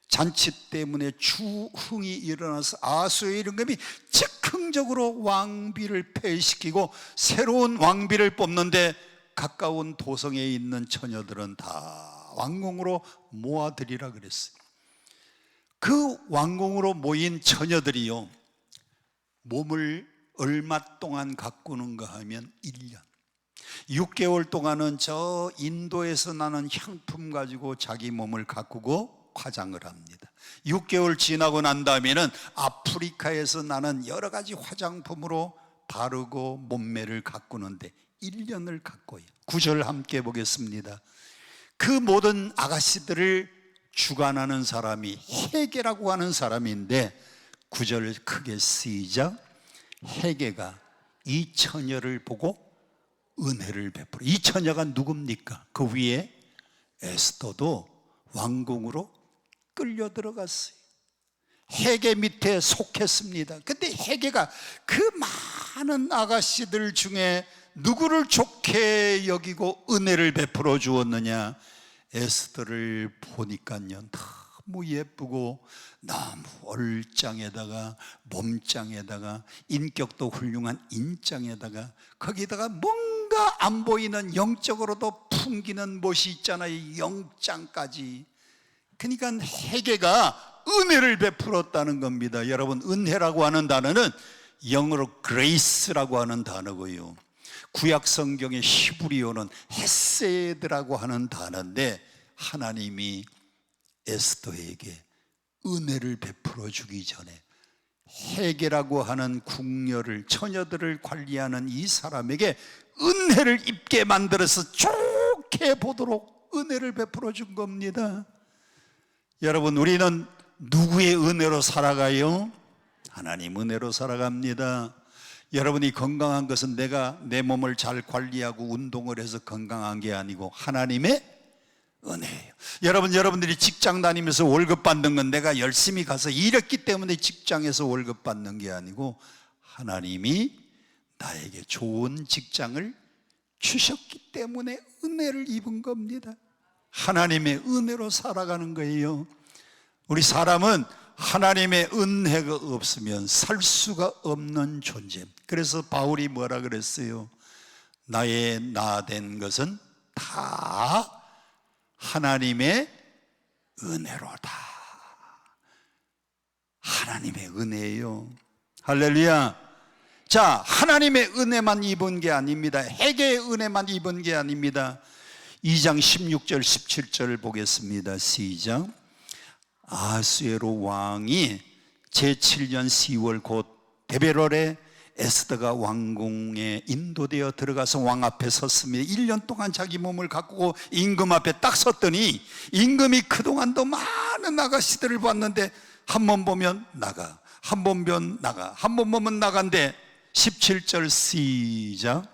잔치 때문에 추흥이 일어나서 아수의 임금이 즉흥적으로 왕비를 폐위시키고 새로운 왕비를 뽑는데 가까운 도성에 있는 처녀들은 다 왕궁으로 모아들이라 그랬어요. 그 왕궁으로 모인 처녀들이요, 몸을 얼마 동안 가꾸는가 하면 1년, 6개월 동안은 저 인도에서 나는 향품 가지고 자기 몸을 가꾸고 화장을 합니다. 6개월 지나고 난 다음에는 아프리카에서 나는 여러 가지 화장품으로 바르고 몸매를 가꾸는데 1년을 가꿔요. 9절 함께 보겠습니다. 그 모든 아가씨들을 주관하는 사람이 헤게라고 하는 사람인데, 9절 크게 시작. 헤게가 이 처녀를 보고 은혜를 베풀어. 이 처녀가 누굽니까? 그 위에 에스더도 왕궁으로 끌려 들어갔어요. 헤게 밑에 속했습니다. 근데 헤게가 그 많은 아가씨들 중에 누구를 좋게 여기고 은혜를 베풀어 주었느냐? 에스더를 보니까요, 너무 예쁘고 너무 얼짱에다가 몸짱에다가 인격도 훌륭한 인짱에다가 거기다가 뭔가 안 보이는 영적으로도 풍기는 멋이 있잖아요. 영짱까지. 그러니까 헤게가 은혜를 베풀었다는 겁니다. 여러분, 은혜라고 하는 단어는 영어로 grace라고 하는 단어고요, 구약 성경의 히브리어는 헤세드라고 하는 단어인데, 하나님이 에스더에게 은혜를 베풀어 주기 전에 헤게라고 하는 궁녀를, 처녀들을 관리하는 이 사람에게 은혜를 입게 만들어서 좋게 보도록 은혜를 베풀어 준 겁니다. 여러분, 우리는 누구의 은혜로 살아가요? 하나님 은혜로 살아갑니다. 여러분이 건강한 것은 내가 내 몸을 잘 관리하고 운동을 해서 건강한 게 아니고 하나님의 은혜예요. 여러분들이 직장 다니면서 월급 받는 건 내가 열심히 가서 일했기 때문에 직장에서 월급 받는 게 아니고 하나님이 나에게 좋은 직장을 주셨기 때문에 은혜를 입은 겁니다. 하나님의 은혜로 살아가는 거예요. 우리 사람은 하나님의 은혜가 없으면 살 수가 없는 존재. 그래서 바울이 뭐라 그랬어요? 나의 나 된 것은 다 하나님의 은혜로다. 하나님의 은혜예요. 할렐루야. 자, 하나님의 은혜만 입은 게 아닙니다. 헤게의 은혜만 입은 게 아닙니다. 2장 16절 17절 보겠습니다. 시작. 아수에로 왕이 제7년 10월 곧 데베롤에 에스더가 왕궁에 인도되어 들어가서 왕 앞에 섰습니다. 1년 동안 자기 몸을 가꾸고 임금 앞에 딱 섰더니, 임금이 그동안도 많은 아가씨들을 봤는데 한 번 보면 나가, 한 번 보면 나가, 한 번 보면 나간데 17절 시작.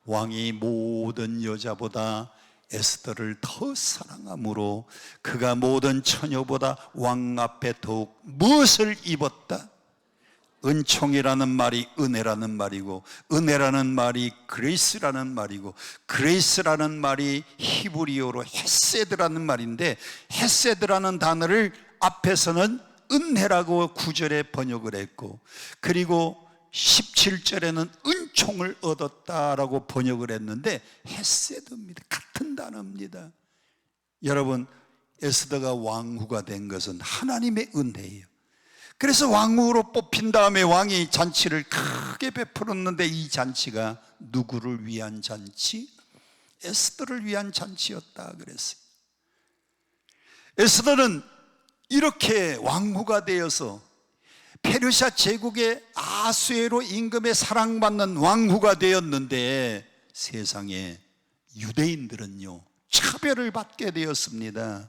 왕이 모든 여자보다 에스더를 더 사랑함으로 그가 모든 처녀보다 왕 앞에 더욱 무엇을 입었다? 은총이라는 말이 은혜라는 말이고, 은혜라는 말이 그레이스라는 말이고, 그레이스라는 말이 히브리어로 헤세드라는 말인데, 헤세드라는 단어를 앞에서는 은혜라고 9절에 번역을 했고, 그리고 17절에는 은총을 얻었다라고 번역을 했는데 헤세드입니다. 같은 단어입니다. 여러분, 에스더가 왕후가 된 것은 하나님의 은혜예요. 그래서 왕후로 뽑힌 다음에 왕이 잔치를 크게 베풀었는데, 이 잔치가 누구를 위한 잔치? 에스더를 위한 잔치였다 그랬어요. 에스더는 이렇게 왕후가 되어서 페르시아 제국의 아수에로 임금의 사랑받는 왕후가 되었는데, 세상에 유대인들은요 차별을 받게 되었습니다.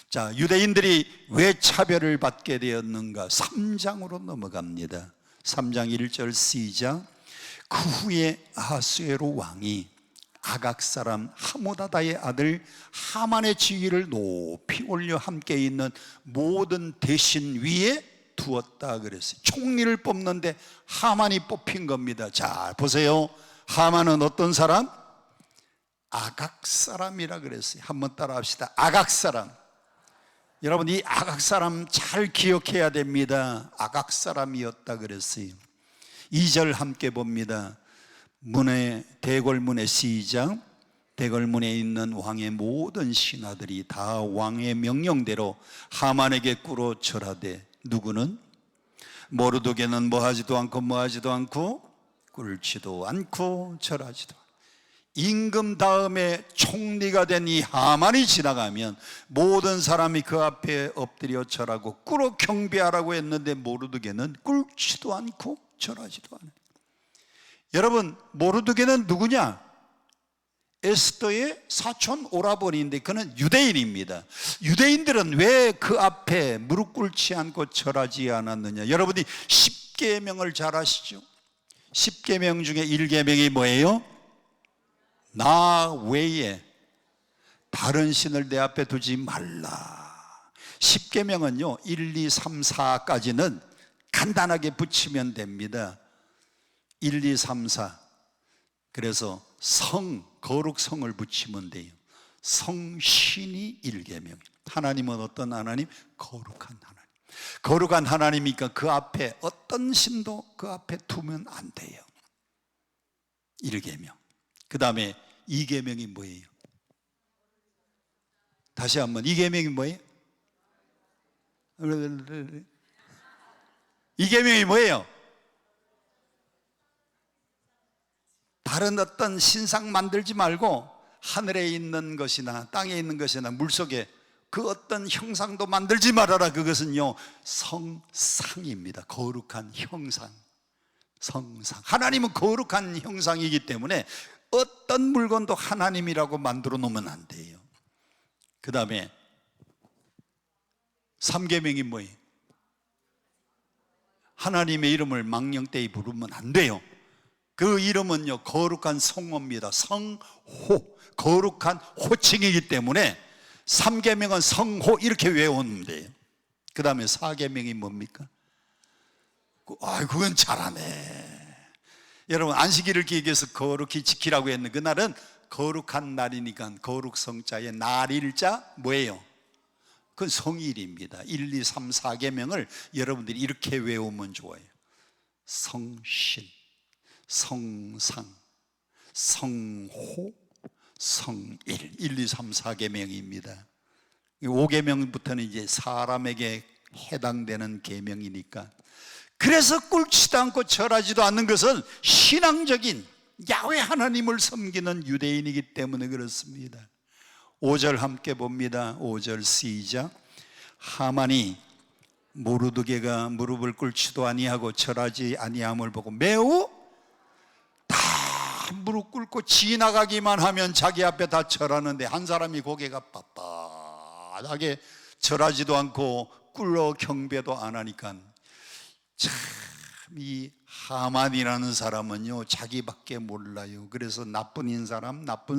자, 유대인들이 왜 차별을 받게 되었는가? 3장으로 넘어갑니다. 3장 1절 시작. 그 후에 아하수에로 왕이 아각 사람 하모다다의 아들 하만의 지위를 높이 올려 함께 있는 모든 대신 위에 두었다 그랬어요. 총리를 뽑는데 하만이 뽑힌 겁니다. 자, 보세요. 하만은 어떤 사람? 아각 사람이라 그랬어요. 한번 따라 합시다. 아각 사람. 여러분, 이 아각 사람 잘 기억해야 됩니다. 아각 사람이었다 그랬어요. 2절 함께 봅니다. 문에, 대궐문의 시작. 대궐문에 있는 왕의 모든 신하들이 다 왕의 명령대로 하만에게 꿇어 절하되, 누구는? 모르드게는 뭐하지도 않고 꿇지도 않고 절하지도 않고. 임금 다음에 총리가 된 이 하만이 지나가면 모든 사람이 그 앞에 엎드려 절하고 꿇어 경배하라고 했는데, 모르드게는 꿇지도 않고 절하지도 않아요. 여러분, 모르드게는 누구냐? 에스더의 사촌 오라버니인데 그는 유대인입니다. 유대인들은 왜 그 앞에 무릎 꿇지 않고 절하지 않았느냐? 여러분이 10계명을 잘 아시죠? 10계명 중에 1계명이 뭐예요? 나 외에 다른 신을 내 앞에 두지 말라. 10계명은요 1, 2, 3, 4까지는 간단하게 붙이면 됩니다. 1, 2, 3, 4. 그래서 거룩성을 붙이면 돼요. 성신이 1계명. 하나님은 어떤 하나님? 거룩한 하나님. 거룩한 하나님이니까 그 앞에 어떤 신도 그 앞에 두면 안 돼요. 1계명. 그 다음에 2계명이 뭐예요? 다시 한번, 2계명이 뭐예요? 2계명이 뭐예요? 다른 어떤 신상 만들지 말고 하늘에 있는 것이나 땅에 있는 것이나 물속에 그 어떤 형상도 만들지 말아라. 그것은요 성상입니다. 거룩한 형상. 성상. 하나님은 거룩한 형상이기 때문에 어떤 물건도 하나님이라고 만들어 놓으면 안 돼요. 그 다음에 3계명이 뭐예요? 하나님의 이름을 망령되이 부르면 안 돼요. 그 이름은요 거룩한 성호입니다. 성호. 거룩한 호칭이기 때문에 3계명은 성호 이렇게 외우면 돼요. 그 다음에 4계명이 뭡니까? 그건 잘하네. 여러분, 안식일을 기억해서 거룩히 지키라고 했는데, 그날은 거룩한 날이니까 거룩 성자의 날일자 뭐예요? 그건 성일입니다. 1, 2, 3, 4계명을 여러분들이 이렇게 외우면 좋아요. 성신, 성상, 성호, 성일. 1, 2, 3, 4계명입니다. 5계명부터는 이제 사람에게 해당되는 계명이니까. 그래서 꿇지도 않고 절하지도 않는 것은 신앙적인 야훼 하나님을 섬기는 유대인이기 때문에 그렇습니다. 5절 함께 봅니다. 5절 시작. 하만이 모르드게가 무릎을 꿇지도 아니하고 절하지 아니함을 보고 매우 다 무릎 꿇고 지나가기만 하면 자기 앞에 다 절하는데, 한 사람이 고개가 빳빳하게 절하지도 않고 꿇어 경배도 안 하니까, 참 이 하만이라는 사람은요 자기밖에 몰라요. 그래서 나쁜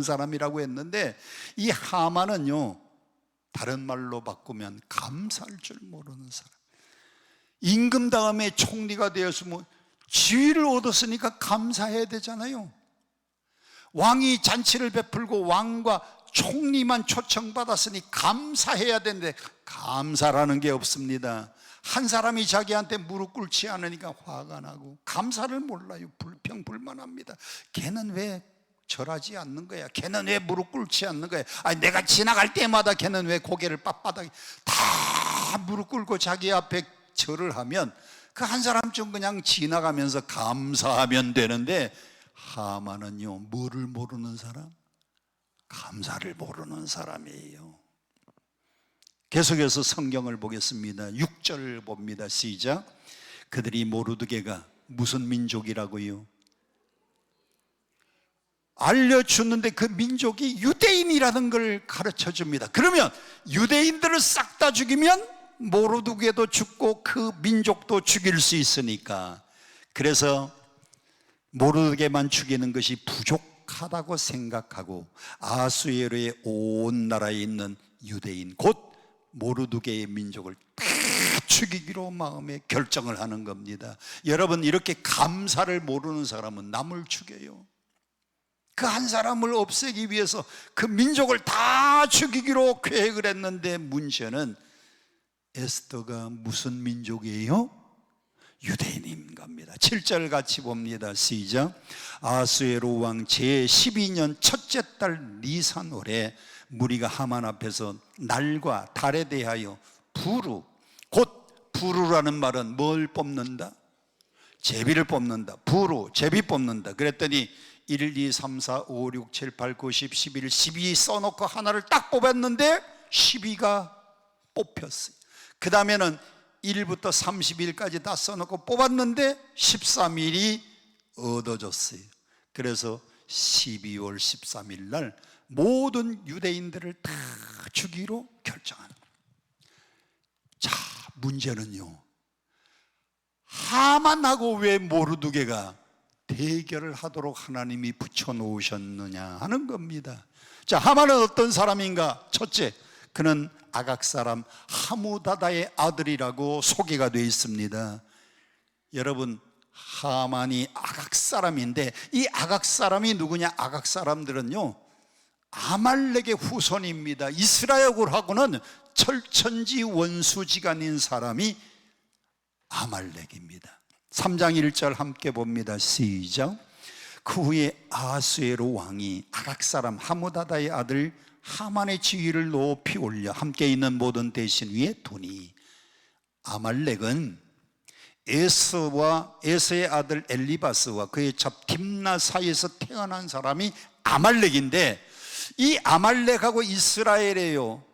사람이라고 했는데, 이 하만은요 다른 말로 바꾸면 감사할 줄 모르는 사람. 임금 다음에 총리가 되었으면 지위를 얻었으니까 감사해야 되잖아요. 왕이 잔치를 베풀고 왕과 총리만 초청받았으니 감사해야 되는데 감사라는 게 없습니다. 한 사람이 자기한테 무릎 꿇지 않으니까 화가 나고 감사를 몰라요. 불평불만합니다. 걔는 왜 절하지 않는 거야? 걔는 왜 무릎 꿇지 않는 거야? 아니, 내가 지나갈 때마다 걔는 왜 고개를 빳빳하게 다 무릎 꿇고 자기 앞에 절을 하면 그 한 사람쯤 그냥 지나가면서 감사하면 되는데, 하만은요, 뭐를 모르는 사람? 감사를 모르는 사람이에요. 계속해서 성경을 보겠습니다. 6절 봅니다. 시작. 그들이 모르드게가 무슨 민족이라고요? 알려주는데 그 민족이 유대인이라는 걸 가르쳐 줍니다. 그러면 유대인들을 싹 다 죽이면 모르드게도 죽고 그 민족도 죽일 수 있으니까, 그래서 모르드게만 죽이는 것이 부족하다고 생각하고 아수에로의 온 나라에 있는 유대인 곧 모르드게의 민족을 다 죽이기로 마음에 결정을 하는 겁니다. 여러분, 이렇게 감사를 모르는 사람은 남을 죽여요. 그 한 사람을 없애기 위해서 그 민족을 다 죽이기로 계획을 했는데, 문제는 에스더가 무슨 민족이에요? 유대인인 겁니다. 7절 같이 봅니다. 시작. 아수에로 왕 제12년 첫째 달 니산월에 무리가 하만 앞에서 날과 달에 대하여 부루, 곧 부루라는 말은 뭘 뽑는다? 제비를 뽑는다. 부루, 제비 뽑는다. 그랬더니 1, 2, 3, 4, 5, 6, 7, 8, 9, 10, 11, 12 써놓고 하나를 딱 뽑았는데 12가 뽑혔어요. 그 다음에는 1부터 30일까지 다 써놓고 뽑았는데 13일이 얻어졌어요. 그래서 12월 13일 날 모든 유대인들을 다 죽이기로 결정하는 거예요. 자, 문제는요, 하만하고 왜 모르드게가 대결을 하도록 하나님이 붙여놓으셨느냐 하는 겁니다. 자, 하만은 어떤 사람인가? 첫째, 그는 아각 사람 하무다다의 아들이라고 소개가 되어 있습니다. 여러분, 하만이 아각 사람인데 이 아각 사람이 누구냐? 아각 사람들은요, 아말렉의 후손입니다. 이스라엘하고는 철천지 원수지간인 사람이 아말렉입니다. 3장 1절 함께 봅니다. 시작. 그 후에 아수에로 왕이 아각 사람 하무다다의 아들 하만의 지위를 높이 올려 함께 있는 모든 대신 위에 두니, 아말렉은 에서의 아들 엘리바스와 그의 첩 딥나 사이에서 태어난 사람이 아말렉인데, 이 아말렉하고 이스라엘이에요,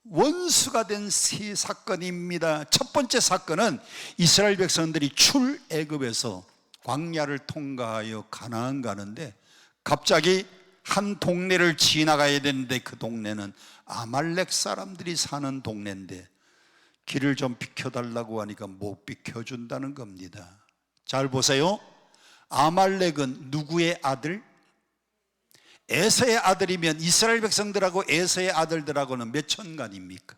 원수가 된 세 사건입니다. 첫 번째 사건은 이스라엘 백성들이 출애굽에서 광야를 통과하여 가나안 가는데 갑자기 한 동네를 지나가야 되는데 그 동네는 아말렉 사람들이 사는 동네인데 길을 좀 비켜달라고 하니까 못 비켜준다는 겁니다. 잘 보세요. 아말렉은 누구의 아들? 에서의 아들이면 이스라엘 백성들하고 에서의 아들들하고는 몇 천간입니까?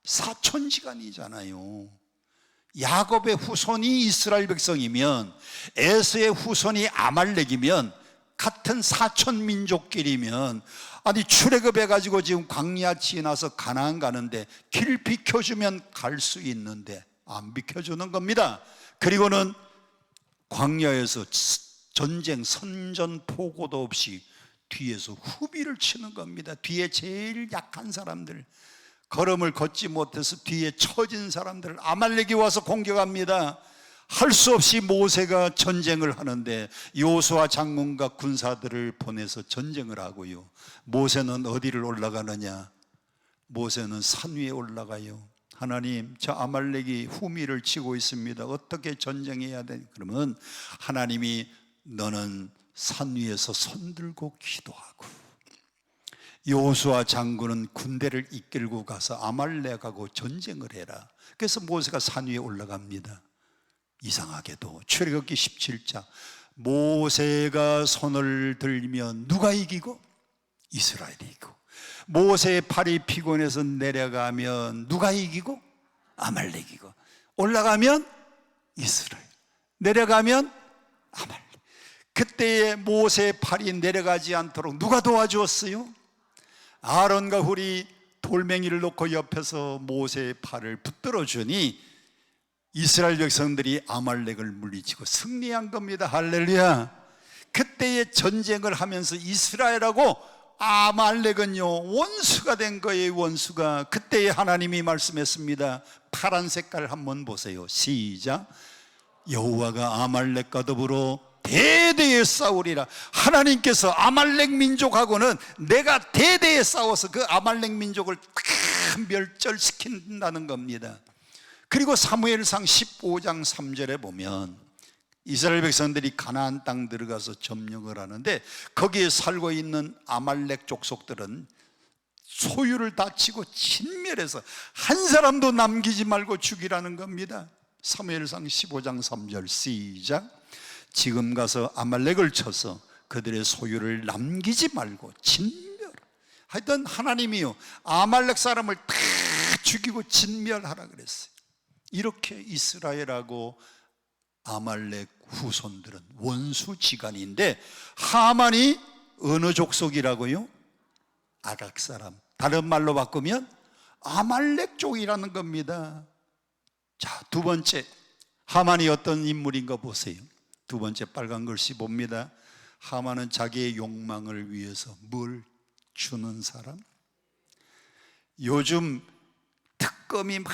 4천지간이잖아요. 야곱의 후손이 이스라엘 백성이면 에서의 후손이 아말렉이면 같은 사천 민족끼리면, 아니 출애굽해가지고 지금 광야 지나서 가나안 가는데 길 비켜주면 갈 수 있는데 안 비켜주는 겁니다. 그리고는 광야에서 전쟁 선전포고도 없이 뒤에서 후비를 치는 겁니다. 뒤에 제일 약한 사람들, 걸음을 걷지 못해서 뒤에 처진 사람들 아말렉이 와서 공격합니다. 할 수 없이 모세가 전쟁을 하는데 여호수아 장군과 군사들을 보내서 전쟁을 하고요, 모세는 어디를 올라가느냐? 모세는 산 위에 올라가요. 하나님, 저 아말렉이 후미를 치고 있습니다. 어떻게 전쟁해야 되냐? 그러면 하나님이 너는 산 위에서 손 들고 기도하고, 여호수아 장군은 군대를 이끌고 가서 아말렉하고 전쟁을 해라. 그래서 모세가 산 위에 올라갑니다. 이상하게도 출애굽기 17장 모세가 손을 들면 누가 이기고? 이스라엘이 이기고, 모세의 팔이 피곤해서 내려가면 누가 이기고? 아말렉이고. 올라가면 이스라엘, 내려가면 아말렉. 그때에 모세의 팔이 내려가지 않도록 누가 도와주었어요? 아론과 훌이 돌멩이를 놓고 옆에서 모세의 팔을 붙들어 주니 이스라엘 백성들이 아말렉을 물리치고 승리한 겁니다. 할렐루야. 그때의 전쟁을 하면서 이스라엘하고 아말렉은요 원수가 된 거예요. 원수가. 그때에 하나님이 말씀했습니다. 파란 색깔 한번 보세요. 시작. 여호와가 아말렉과 더불어 대대에 싸우리라. 하나님께서 아말렉 민족하고는 내가 대대에 싸워서 그 아말렉 민족을 다 멸절시킨다는 겁니다. 그리고 사무엘상 15장 3절에 보면 이스라엘 백성들이 가나안 땅 들어가서 점령을 하는데 거기에 살고 있는 아말렉 족속들은 소유를 다 치고 진멸해서 한 사람도 남기지 말고 죽이라는 겁니다. 사무엘상 15장 3절 시작. 지금 가서 아말렉을 쳐서 그들의 소유를 남기지 말고 진멸. 하여튼 하나님이요 아말렉 사람을 다 죽이고 진멸하라 그랬어요. 이렇게 이스라엘하고 아말렉 후손들은 원수지간인데 하만이 어느 족속이라고요? 아각 사람. 다른 말로 바꾸면 아말렉 족이라는 겁니다. 자, 두 번째 하만이 어떤 인물인 거 보세요. 두 번째 빨간 글씨 봅니다. 하만은 자기의 욕망을 위해서 뭘 주는 사람? 요즘 특검이 막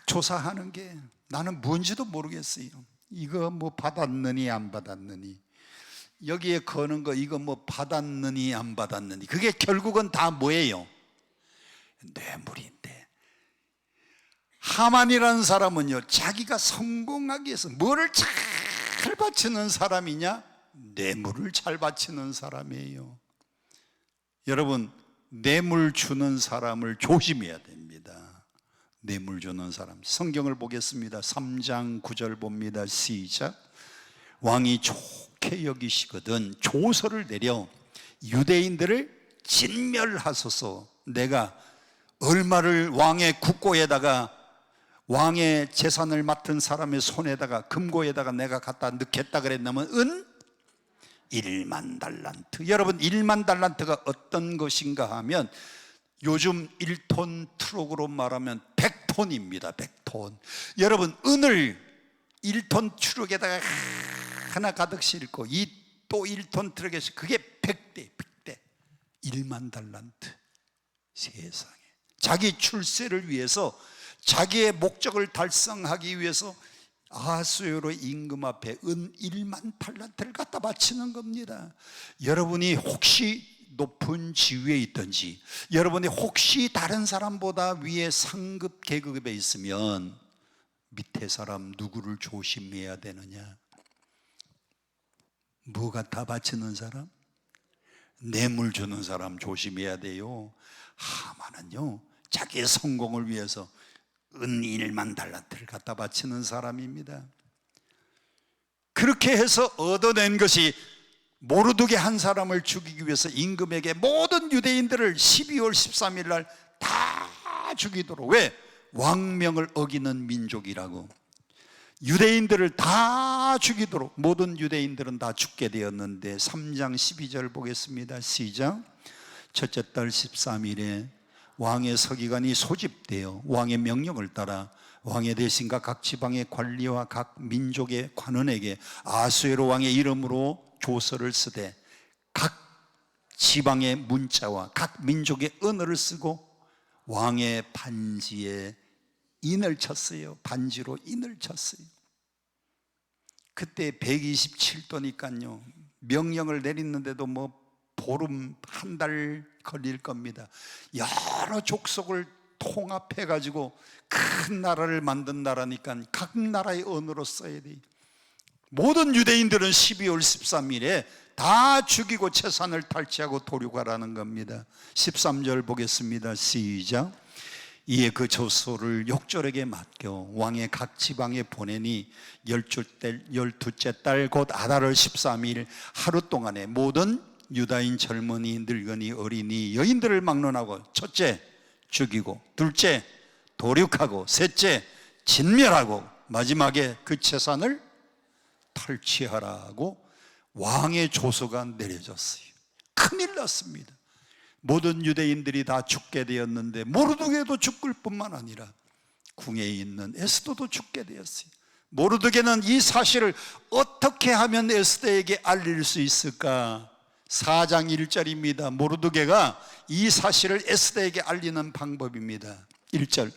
조사하는 게 나는 뭔지도 모르겠어요. 이거 뭐 받았느니 안 받았느니, 여기에 거는 거 이거 뭐 받았느니 안 받았느니, 그게 결국은 다 뭐예요? 뇌물인데. 하만이라는 사람은요 자기가 성공하기 위해서 뭐를 잘 바치는 사람이냐? 뇌물을 잘 바치는 사람이에요. 여러분, 뇌물 주는 사람을 조심해야 됩니다. 뇌물 주는 사람. 성경을 보겠습니다. 3장 9절 봅니다. 시작. 왕이 좋게 여기시거든 조서를 내려 유대인들을 진멸하소서. 내가 얼마를 왕의 국고에다가 왕의 재산을 맡은 사람의 손에다가 금고에다가 내가 갖다 넣겠다 그랬냐면 은 1만 달란트. 여러분, 1만 달란트가 어떤 것인가 하면 요즘 1톤 트럭으로 말하면 100톤입니다. 100톤. 여러분, 은을 1톤 트럭에다가 하나 가득 싣고 이 또 1톤 트럭에서 그게 100대 1만 달란트. 세상에. 자기 출세를 위해서, 자기의 목적을 달성하기 위해서 아수에로 임금 앞에 은 1만 달란트를 갖다 바치는 겁니다. 여러분이 혹시 높은 지위에 있든지, 여러분이 혹시 다른 사람보다 위에 상급 계급에 있으면 밑에 사람 누구를 조심해야 되느냐? 뭐 갖다 바치는 사람? 뇌물 주는 사람 조심해야 돼요. 하만은요 자기의 성공을 위해서 은 1만 달란트를 갖다 바치는 사람입니다. 그렇게 해서 얻어낸 것이 모르드게 한 사람을 죽이기 위해서 임금에게 모든 유대인들을 12월 13일 날 다 죽이도록. 왜? 왕명을 어기는 민족이라고. 유대인들을 다 죽이도록. 모든 유대인들은 다 죽게 되었는데 3장 12절 보겠습니다. 시작. 첫째 달 13일에 왕의 서기관이 소집되어 왕의 명령을 따라 왕의 대신과 각 지방의 관리와 각 민족의 관원에게 아수에로 왕의 이름으로 조서를 쓰되 각 지방의 문자와 각 민족의 언어를 쓰고 왕의 반지에 인을 쳤어요. 반지로 인을 쳤어요. 그때 127도니까요 명령을 내리는데도 뭐 보름 한 달 걸릴 겁니다. 여러 족속을 통합해 가지고 큰 나라를 만든 나라니까 각 나라의 언어로 써야 돼. 모든 유대인들은 12월 13일에 다 죽이고 재산을 탈취하고 도륙하라는 겁니다. 13절 보겠습니다. 시작. 이에 그 조서를 욕절에게 맡겨 왕의 각 지방에 보내니 12째 달 곧 아달월 13일 하루 동안에 모든 유다인 젊은이, 늙은이, 어린이, 여인들을 막론하고 첫째 죽이고, 둘째 도륙하고, 셋째 진멸하고, 마지막에 그 재산을 탈취하라고 왕의 조서가 내려졌어요. 큰일 났습니다. 모든 유대인들이 다 죽게 되었는데 모르드게도 죽을 뿐만 아니라 궁에 있는 에스더도 죽게 되었어요. 모르드게는 이 사실을 어떻게 하면 에스더에게 알릴 수 있을까? 4장 1절입니다. 모르드게가 이 사실을 에스더에게 알리는 방법입니다. 1절,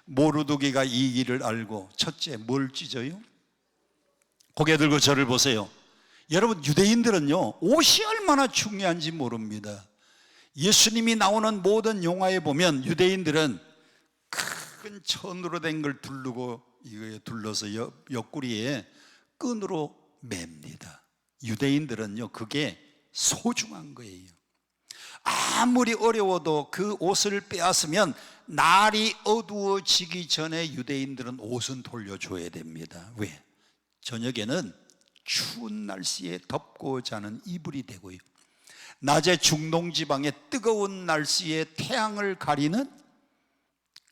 모르드게가 이 일을 알고 첫째 뭘 찢어요? 고개 들고 저를 보세요. 여러분, 유대인들은요 옷이 얼마나 중요한지 모릅니다. 예수님이 나오는 모든 영화에 보면 유대인들은 큰 천으로 된 걸 두르고 이거에 둘러서 옆구리에 끈으로 맵니다. 유대인들은요 그게 소중한 거예요. 아무리 어려워도 그 옷을 빼앗으면 날이 어두워지기 전에 유대인들은 옷은 돌려줘야 됩니다. 왜? 저녁에는 추운 날씨에 덮고 자는 이불이 되고요, 낮에 중동 지방의 뜨거운 날씨에 태양을 가리는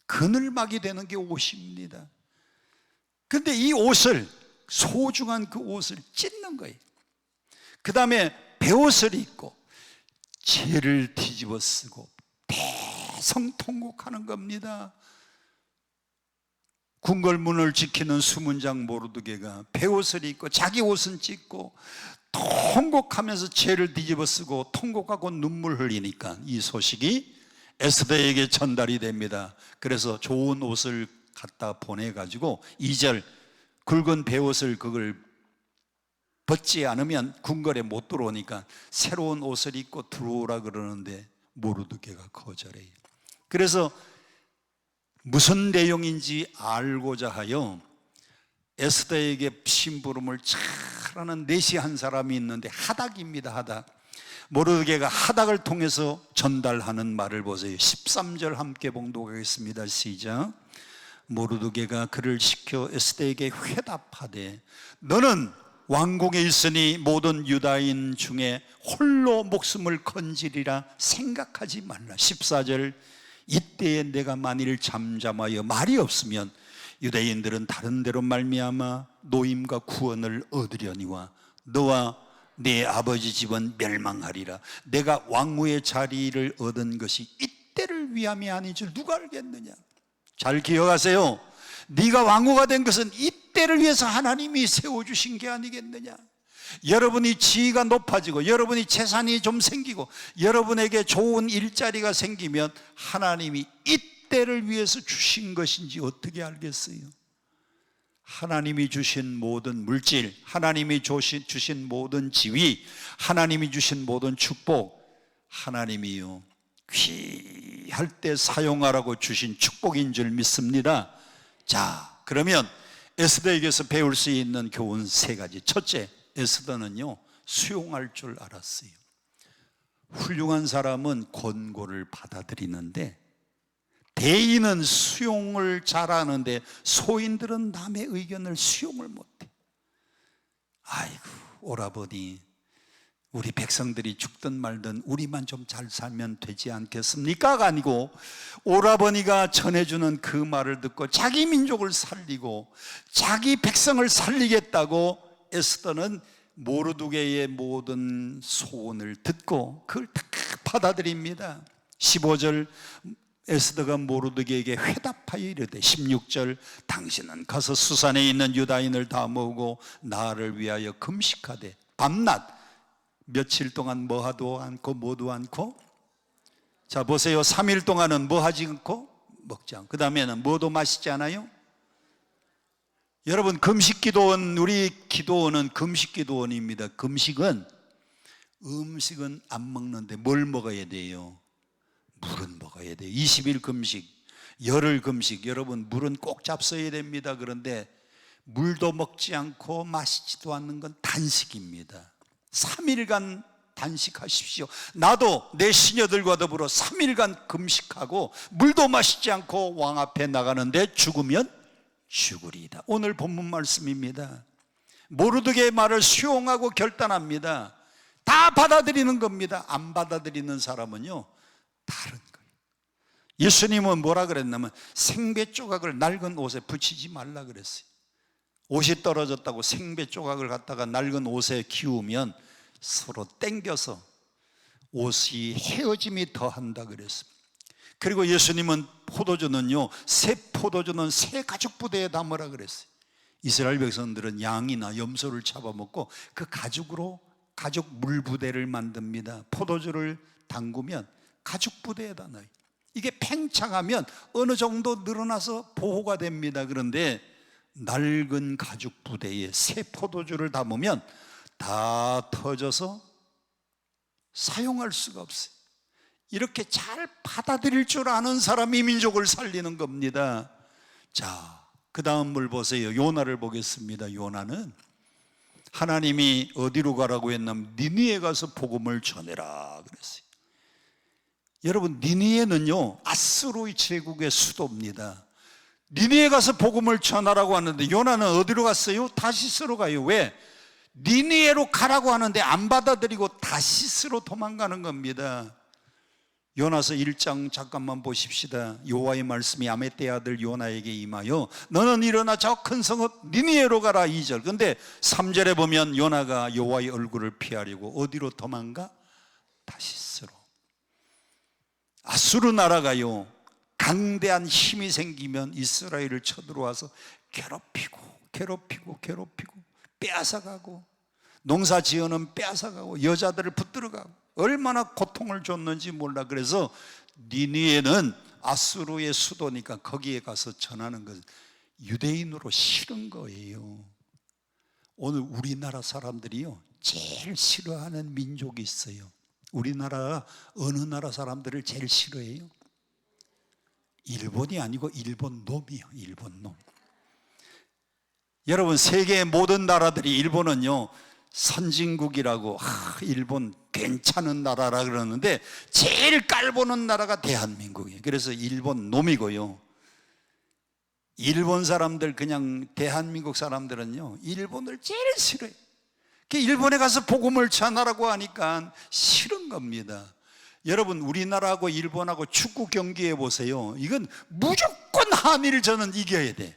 그늘막이 되는 게 옷입니다. 근데 이 옷을, 소중한 그 옷을 찢는 거예요. 그 다음에 베옷을 입고 죄를 뒤집어 쓰고 대성통곡하는 겁니다. 궁궐문을 지키는 수문장 모르드게가 베옷을 입고 자기 옷은 찢고 통곡하면서 죄를 뒤집어 쓰고 통곡하고 눈물 흘리니까 이 소식이 에스더에게 전달이 됩니다. 그래서 좋은 옷을 갖다 보내가지고 2절, 굵은 베옷을 그걸 벗지 않으면 궁궐에 못 들어오니까 새로운 옷을 입고 들어오라 그러는데 모르드게가 거절해요. 그래서 무슨 내용인지 알고자 하여 에스더에게 심부름을 잘하는 내시한 사람이 있는데 하닥입니다. 하닥. 모르드게가 하닥을 통해서 전달하는 말을 보세요. 13절 함께 봉독하겠습니다. 시작. 모르드게가 그를 시켜 에스더에게 회답하되 너는 왕궁에 있으니 모든 유다인 중에 홀로 목숨을 건지리라 생각하지 말라. 14절, 이때에 내가 만일 잠잠하여 말이 없으면 유대인들은 다른 데로 말미암아 노임과 구원을 얻으려니와 너와 내 아버지 집은 멸망하리라. 내가 왕후의 자리를 얻은 것이 이때를 위함이 아닌 줄 누가 알겠느냐. 잘 기억하세요. 네가 왕후가 된 것은 이때를 위해서 하나님이 세워주신 게 아니겠느냐. 여러분이 지위가 높아지고 여러분이 재산이 좀 생기고 여러분에게 좋은 일자리가 생기면 하나님이 이때를 위해서 주신 것인지 어떻게 알겠어요? 하나님이 주신 모든 물질, 하나님이 주신 모든 지위, 하나님이 주신 모든 축복, 하나님이요 귀할 때 사용하라고 주신 축복인 줄 믿습니다. 자, 그러면 에스더에게서 배울 수 있는 교훈 3가지. 첫째, 에스더는요 수용할 줄 알았어요. 훌륭한 사람은 권고를 받아들이는데 대인은 수용을 잘하는데 소인들은 남의 의견을 수용을 못해. 아이고 오라버니, 우리 백성들이 죽든 말든 우리만 좀 잘 살면 되지 않겠습니까가 아니고 오라버니가 전해주는 그 말을 듣고 자기 민족을 살리고 자기 백성을 살리겠다고 에스더는 모르드게의 모든 소원을 듣고 그걸 다 받아들입니다. 15절, 에스더가 모르드게에게 회답하여 이르되 16절, 당신은 가서 수산에 있는 유다인을 다 모으고 나를 위하여 금식하되 밤낮 며칠 동안 뭐 하도 않고 뭐도 않고, 자 보세요, 3일 동안은 뭐 하지 않고 먹지 않고 그 다음에는 뭐도 마시지 않아요. 여러분, 금식기도원, 우리 기도원은 금식기도원입니다. 금식은 음식은 안 먹는데 뭘 먹어야 돼요? 물은 먹어야 돼요. 20일 금식, 열흘 금식. 여러분, 물은 꼭 잡숴야 됩니다. 그런데 물도 먹지 않고 마시지도 않는 건 단식입니다. 3일간 단식하십시오. 나도 내 시녀들과 더불어 3일간 금식하고 물도 마시지 않고 왕 앞에 나가는데 죽으면 죽으리이다. 오늘 본문 말씀입니다. 모르드게의 말을 수용하고 결단합니다. 다 받아들이는 겁니다. 안 받아들이는 사람은요 다른 거예요. 예수님은 뭐라 그랬냐면 생배 조각을 낡은 옷에 붙이지 말라 그랬어요. 옷이 떨어졌다고 생배 조각을 갖다가 낡은 옷에 기우면 서로 땡겨서 옷이 헤어짐이 더한다 그랬습니다. 그리고 예수님은 포도주는요, 새 포도주는 새 가죽 부대에 담으라 그랬어요. 이스라엘 백성들은 양이나 염소를 잡아먹고 그 가죽으로 가죽 물부대를 만듭니다. 포도주를 담그면 가죽 부대에다 넣어요. 이게 팽창하면 어느 정도 늘어나서 보호가 됩니다. 그런데 낡은 가죽 부대에 새 포도주를 담으면 다 터져서 사용할 수가 없어요. 이렇게 잘 받아들일 줄 아는 사람이 민족을 살리는 겁니다. 자, 그 다음 물 보세요. 요나를 보겠습니다. 요나는 하나님이 어디로 가라고 했냐면 니느에 가서 복음을 전해라 그랬어요. 여러분, 니느에는요 아수르 제국의 수도입니다. 니느에 가서 복음을 전하라고 하는데 요나는 어디로 갔어요? 다시스로 가요. 왜? 니느에로 가라고 하는데 안 받아들이고 다시스로 도망가는 겁니다. 요나서 1장 잠깐만 보십시다. 여호와의 말씀이 아메떼 아들 요나에게 임하여 너는 일어나 저 큰 성읍 니느에로 가라. 2절. 근데 3절에 보면 요나가 여호와의 얼굴을 피하려고 어디로 도망가? 다시스로. 아수르 나라가요 강대한 힘이 생기면 이스라엘을 쳐들어와서 괴롭히고 빼앗아가고, 농사 지어는 빼앗아가고, 여자들을 붙들어가고 얼마나 고통을 줬는지 몰라. 그래서 니느에는 아수르의 수도니까 거기에 가서 전하는 것은 유대인으로 싫은 거예요. 오늘 우리나라 사람들이요 제일 싫어하는 민족이 있어요. 우리나라 어느 나라 사람들을 제일 싫어해요? 일본이 아니고 일본 놈이요. 일본 놈. 여러분, 세계의 모든 나라들이 일본은요 선진국이라고 일본 괜찮은 나라라 그러는데 제일 깔보는 나라가 대한민국이에요. 그래서 일본 놈이고요. 일본 사람들, 그냥 대한민국 사람들은요 일본을 제일 싫어해요. 일본에 가서 복음을 전하라고 하니까 싫은 겁니다. 여러분, 우리나라하고 일본하고 축구 경기해 보세요. 이건 무조건 한일 저는 이겨야 돼.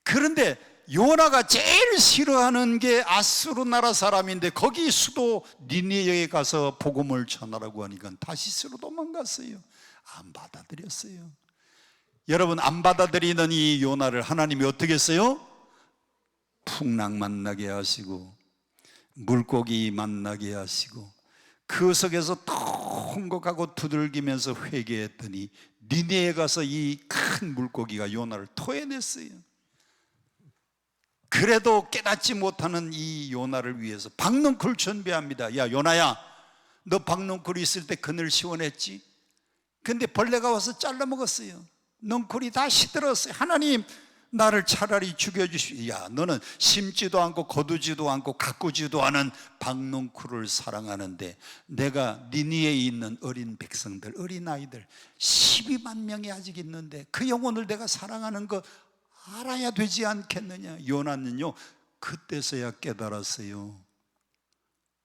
그런데 요나가 제일 싫어하는 게 아수르 나라 사람인데 거기 수도 니느웨에 가서 복음을 전하라고 하니까 다시스로 도망갔어요. 안 받아들였어요. 여러분, 안 받아들이는 이 요나를 하나님이 어떻게 했어요? 풍랑 만나게 하시고 물고기 만나게 하시고 그 속에서 통곡하고 두들기면서 회개했더니 니느웨에 가서 이 큰 물고기가 요나를 토해냈어요. 그래도 깨닫지 못하는 이 요나를 위해서 박넝쿨 준비합니다. 야, 요나야, 너 박넝쿨 있을 때 그늘 시원했지? 근데 벌레가 와서 잘라먹었어요. 넝쿨이 다 시들었어요. 하나님, 나를 차라리 죽여주시오. 야, 너는 심지도 않고 거두지도 않고 가꾸지도 않은 박넝쿨을 사랑하는데 내가 니느웨에 있는 어린 백성들, 어린 아이들 12만 명이 아직 있는데 그 영혼을 내가 사랑하는 거 알아야 되지 않겠느냐. 요나는요 그때서야 깨달았어요.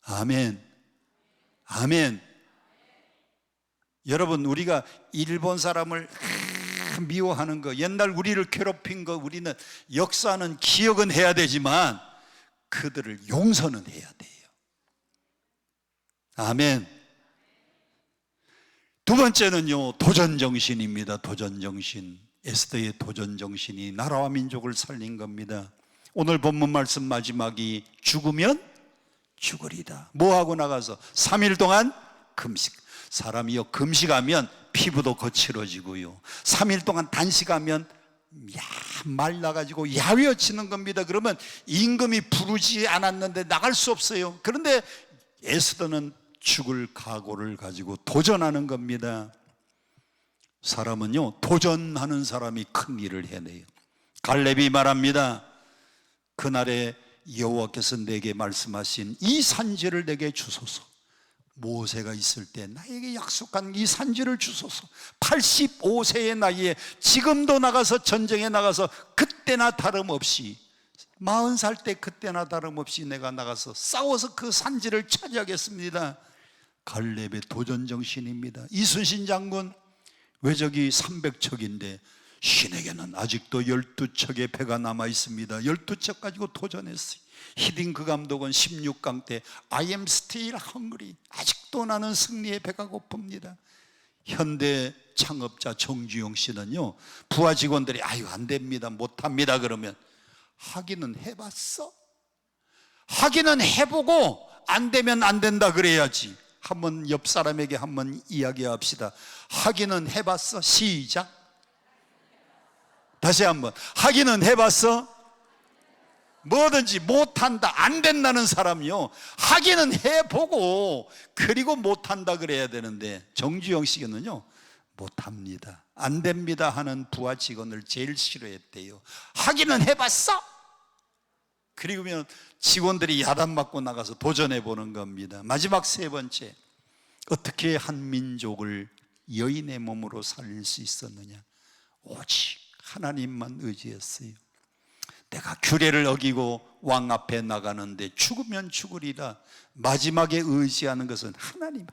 아멘. 아멘. 여러분, 우리가 일본 사람을 미워하는 거, 옛날 우리를 괴롭힌 거, 우리는 역사는 기억은 해야 되지만 그들을 용서는 해야 돼요. 아멘. 두 번째는요 도전정신입니다. 도전정신. 에스더의 도전정신이 나라와 민족을 살린 겁니다. 오늘 본문 말씀 마지막이 죽으면 죽으리다. 뭐하고 나가서 3일 동안 금식. 사람이요 금식하면 피부도 거칠어지고요 3일 동안 단식하면 말라가지고 야위어치는 겁니다. 그러면 임금이 부르지 않았는데 나갈 수 없어요. 그런데 에스더는 죽을 각오를 가지고 도전하는 겁니다. 사람은요 도전하는 사람이 큰 일을 해내요. 갈렙이 말합니다. 그날에 여호와께서 내게 말씀하신 이 산지를 내게 주소서. 모세가 있을 때 나에게 약속한 이 산지를 주소서. 85세의 나이에 지금도 나가서 전쟁에 나가서 그때나 다름없이 40살 때 그때나 다름없이 내가 나가서 싸워서 그 산지를 차지하겠습니다. 갈렙의 도전정신입니다. 이순신 장군 외적이 300척인데 신에게는 아직도 12척의 배가 남아 있습니다. 12척 가지고 도전했어요. 히딩크 감독은 16강 때 I am still hungry, 아직도 나는 승리의 배가 고픕니다. 현대 창업자 정주영 씨는요, 부하 직원들이 아유 안 됩니다, 못합니다 그러면 하기는 해봤어? 하기는 해보고 안 되면 안 된다 그래야지. 한번 옆 사람에게 한번 이야기합시다. 하기는 해봤어? 시작. 다시 한번. 하기는 해봤어? 뭐든지 못한다, 안 된다는 사람이요, 하기는 해보고 그리고 못한다 그래야 되는데, 정주영 씨는요 못합니다, 안 됩니다 하는 부하 직원을 제일 싫어했대요. 하기는 해봤어? 그리고면 직원들이 야단 맞고 나가서 도전해 보는 겁니다. 마지막 세 번째, 어떻게 한 민족을 여인의 몸으로 살릴 수 있었느냐? 오직 하나님만 의지했어요. 내가 규례를 어기고 왕 앞에 나가는데 죽으면 죽으리라, 마지막에 의지하는 것은 하나님.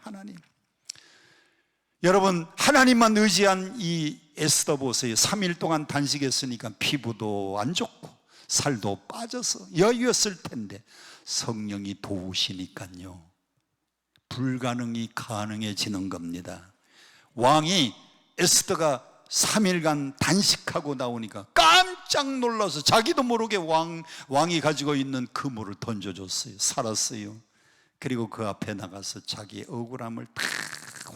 여러분, 하나님만 의지한 이 에스더 보세요. 3일 동안 단식했으니까 피부도 안 좋고 살도 빠져서 여유였을 텐데 성령이 도우시니까요, 불가능이 가능해지는 겁니다. 왕이, 에스더가 3일간 단식하고 나오니까 깜짝 놀라서 자기도 모르게 왕이 가지고 있는 그물을 던져줬어요. 살았어요. 그리고 그 앞에 나가서 자기의 억울함을 다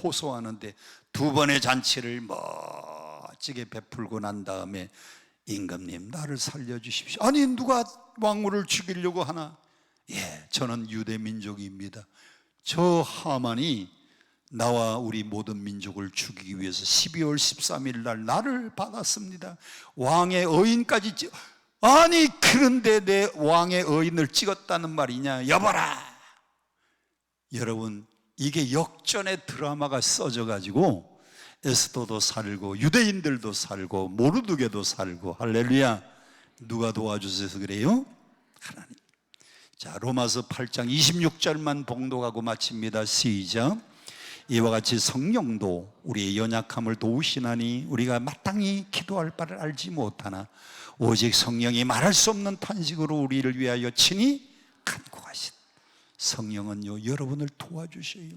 호소하는데, 두 번의 잔치를 멋지게 베풀고 난 다음에 임금님 나를 살려주십시오. 아니 누가 왕후를 죽이려고 하나? 예, 저는 유대 민족입니다. 저 하만이 나와 우리 모든 민족을 죽이기 위해서 12월 13일 날 나를 받았습니다. 왕의 어인까지 아니 그런데 내 왕의 어인을 찍었다는 말이냐? 여봐라. 여러분, 이게 역전의 드라마가 써져 가지고 에스더도 살고 유대인들도 살고 모르드게도 살고, 할렐루야. 누가 도와주셔서 그래요? 하나님. 자, 로마서 8장 26절만 봉독하고 마칩니다. 시작. 이와 같이 성령도 우리의 연약함을 도우시나니 우리가 마땅히 기도할 바를 알지 못하나 오직 성령이 말할 수 없는 탄식으로 우리를 위하여 친히 간구하신. 성령은요 여러분을 도와주셔요.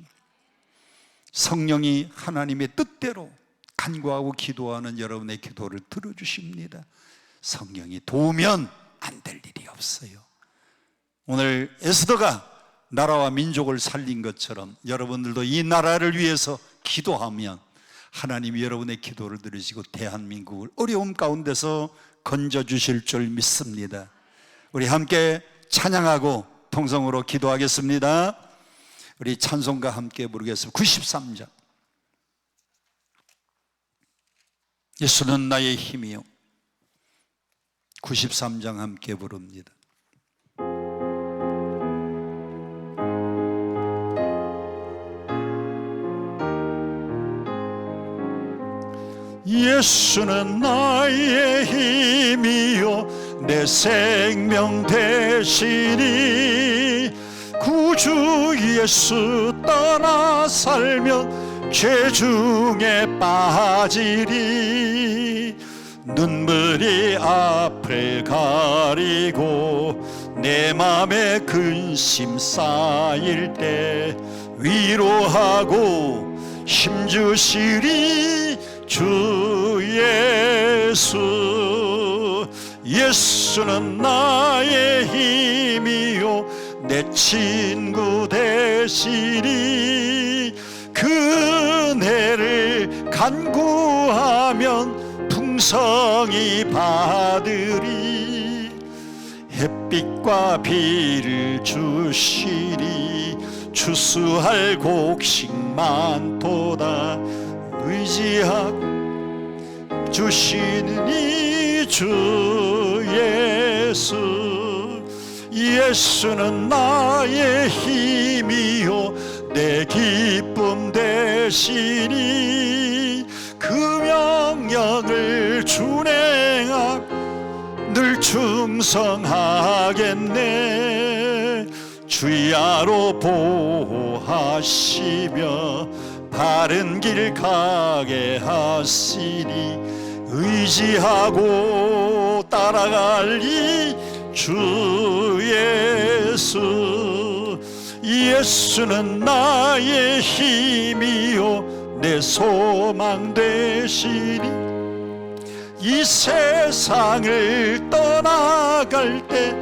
성령이 하나님의 뜻대로 간구하고 기도하는 여러분의 기도를 들어주십니다. 성령이 도우면 안 될 일이 없어요. 오늘 에스더가 나라와 민족을 살린 것처럼 여러분들도 이 나라를 위해서 기도하면 하나님이 여러분의 기도를 들으시고 대한민국을 어려움 가운데서 건져주실 줄 믿습니다. 우리 함께 찬양하고 통성으로 기도하겠습니다. 우리 찬송과 함께 부르겠습니다. 93장. 예수는 나의 힘이요. 93장 함께 부릅니다. 예수는 나의 힘이요 내 생명 되시니 구주 예수 따라 살면 죄 중에 빠지리. 눈물이 앞을 가리고 내 맘에 근심 쌓일 때 위로하고 힘주시리 주 예수. 예수는 나의 힘이요 내 친구 되시니 그네를 간구하면 풍성히 받으리. 햇빛과 비를 주시리 추수할 곡식만 보다 의지하고 주시는 이 주 예수. 예수는 나의 힘이요 내 기쁨 되시니 그 명령을 준행하고 늘 충성하겠네. 주야로 보호하시며 바른 길 가게 하시니 의지하고 따라갈 이 주 예수. 예수는 나의 힘이요 내 소망 되시니 이 세상을 떠나갈 때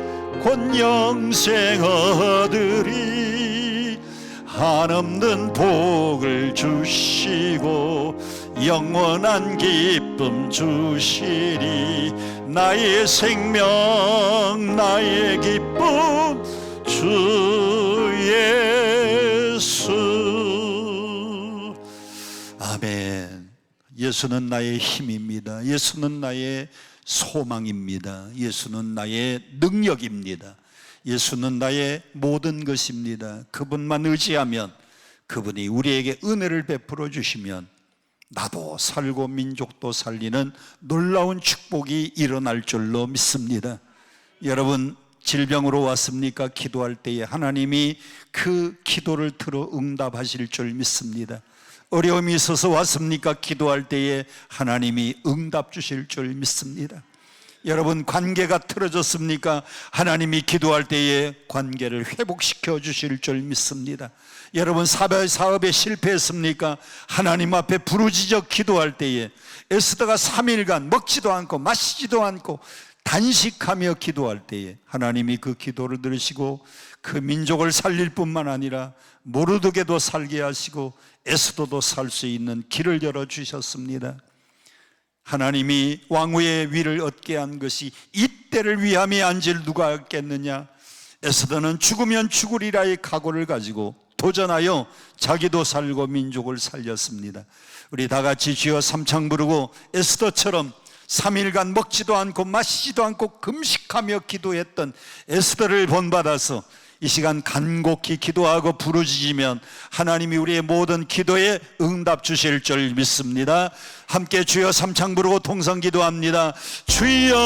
곧 영생 얻으리. 한없는 복을 주시고 영원한 기쁨 주시리. 나의 생명 나의 기쁨 주 예수. 아멘. 예수는 나의 힘입니다. 예수는 나의 소망입니다. 예수는 나의 능력입니다. 예수는 나의 모든 것입니다. 그분만 의지하면, 그분이 우리에게 은혜를 베풀어 주시면 나도 살고 민족도 살리는 놀라운 축복이 일어날 줄로 믿습니다. 여러분, 질병으로 왔습니까? 기도할 때에 하나님이 그 기도를 들어 응답하실 줄 믿습니다. 어려움이 있어서 왔습니까? 기도할 때에 하나님이 응답 주실 줄 믿습니다. 여러분, 관계가 틀어졌습니까? 하나님이 기도할 때에 관계를 회복시켜 주실 줄 믿습니다. 여러분, 사업에 실패했습니까? 하나님 앞에 부르짖어 기도할 때에 에스더가 3일간 먹지도 않고 마시지도 않고 단식하며 기도할 때에 하나님이 그 기도를 들으시고 그 민족을 살릴 뿐만 아니라 모르드게도 살게 하시고 에스더도 살 수 있는 길을 열어주셨습니다. 하나님이 왕후의 위를 얻게 한 것이 이때를 위함이 안질 누가 있겠느냐. 에스더는 죽으면 죽으리라의 각오를 가지고 도전하여 자기도 살고 민족을 살렸습니다. 우리 다 같이 주여 삼창 부르고 에스더처럼 3일간 먹지도 않고 마시지도 않고 금식하며 기도했던 에스더를 본받아서 이 시간 간곡히 기도하고 부르짖으면 하나님이 우리의 모든 기도에 응답 주실 줄 믿습니다. 함께 주여 삼창 부르고 통성 기도합니다. 주여.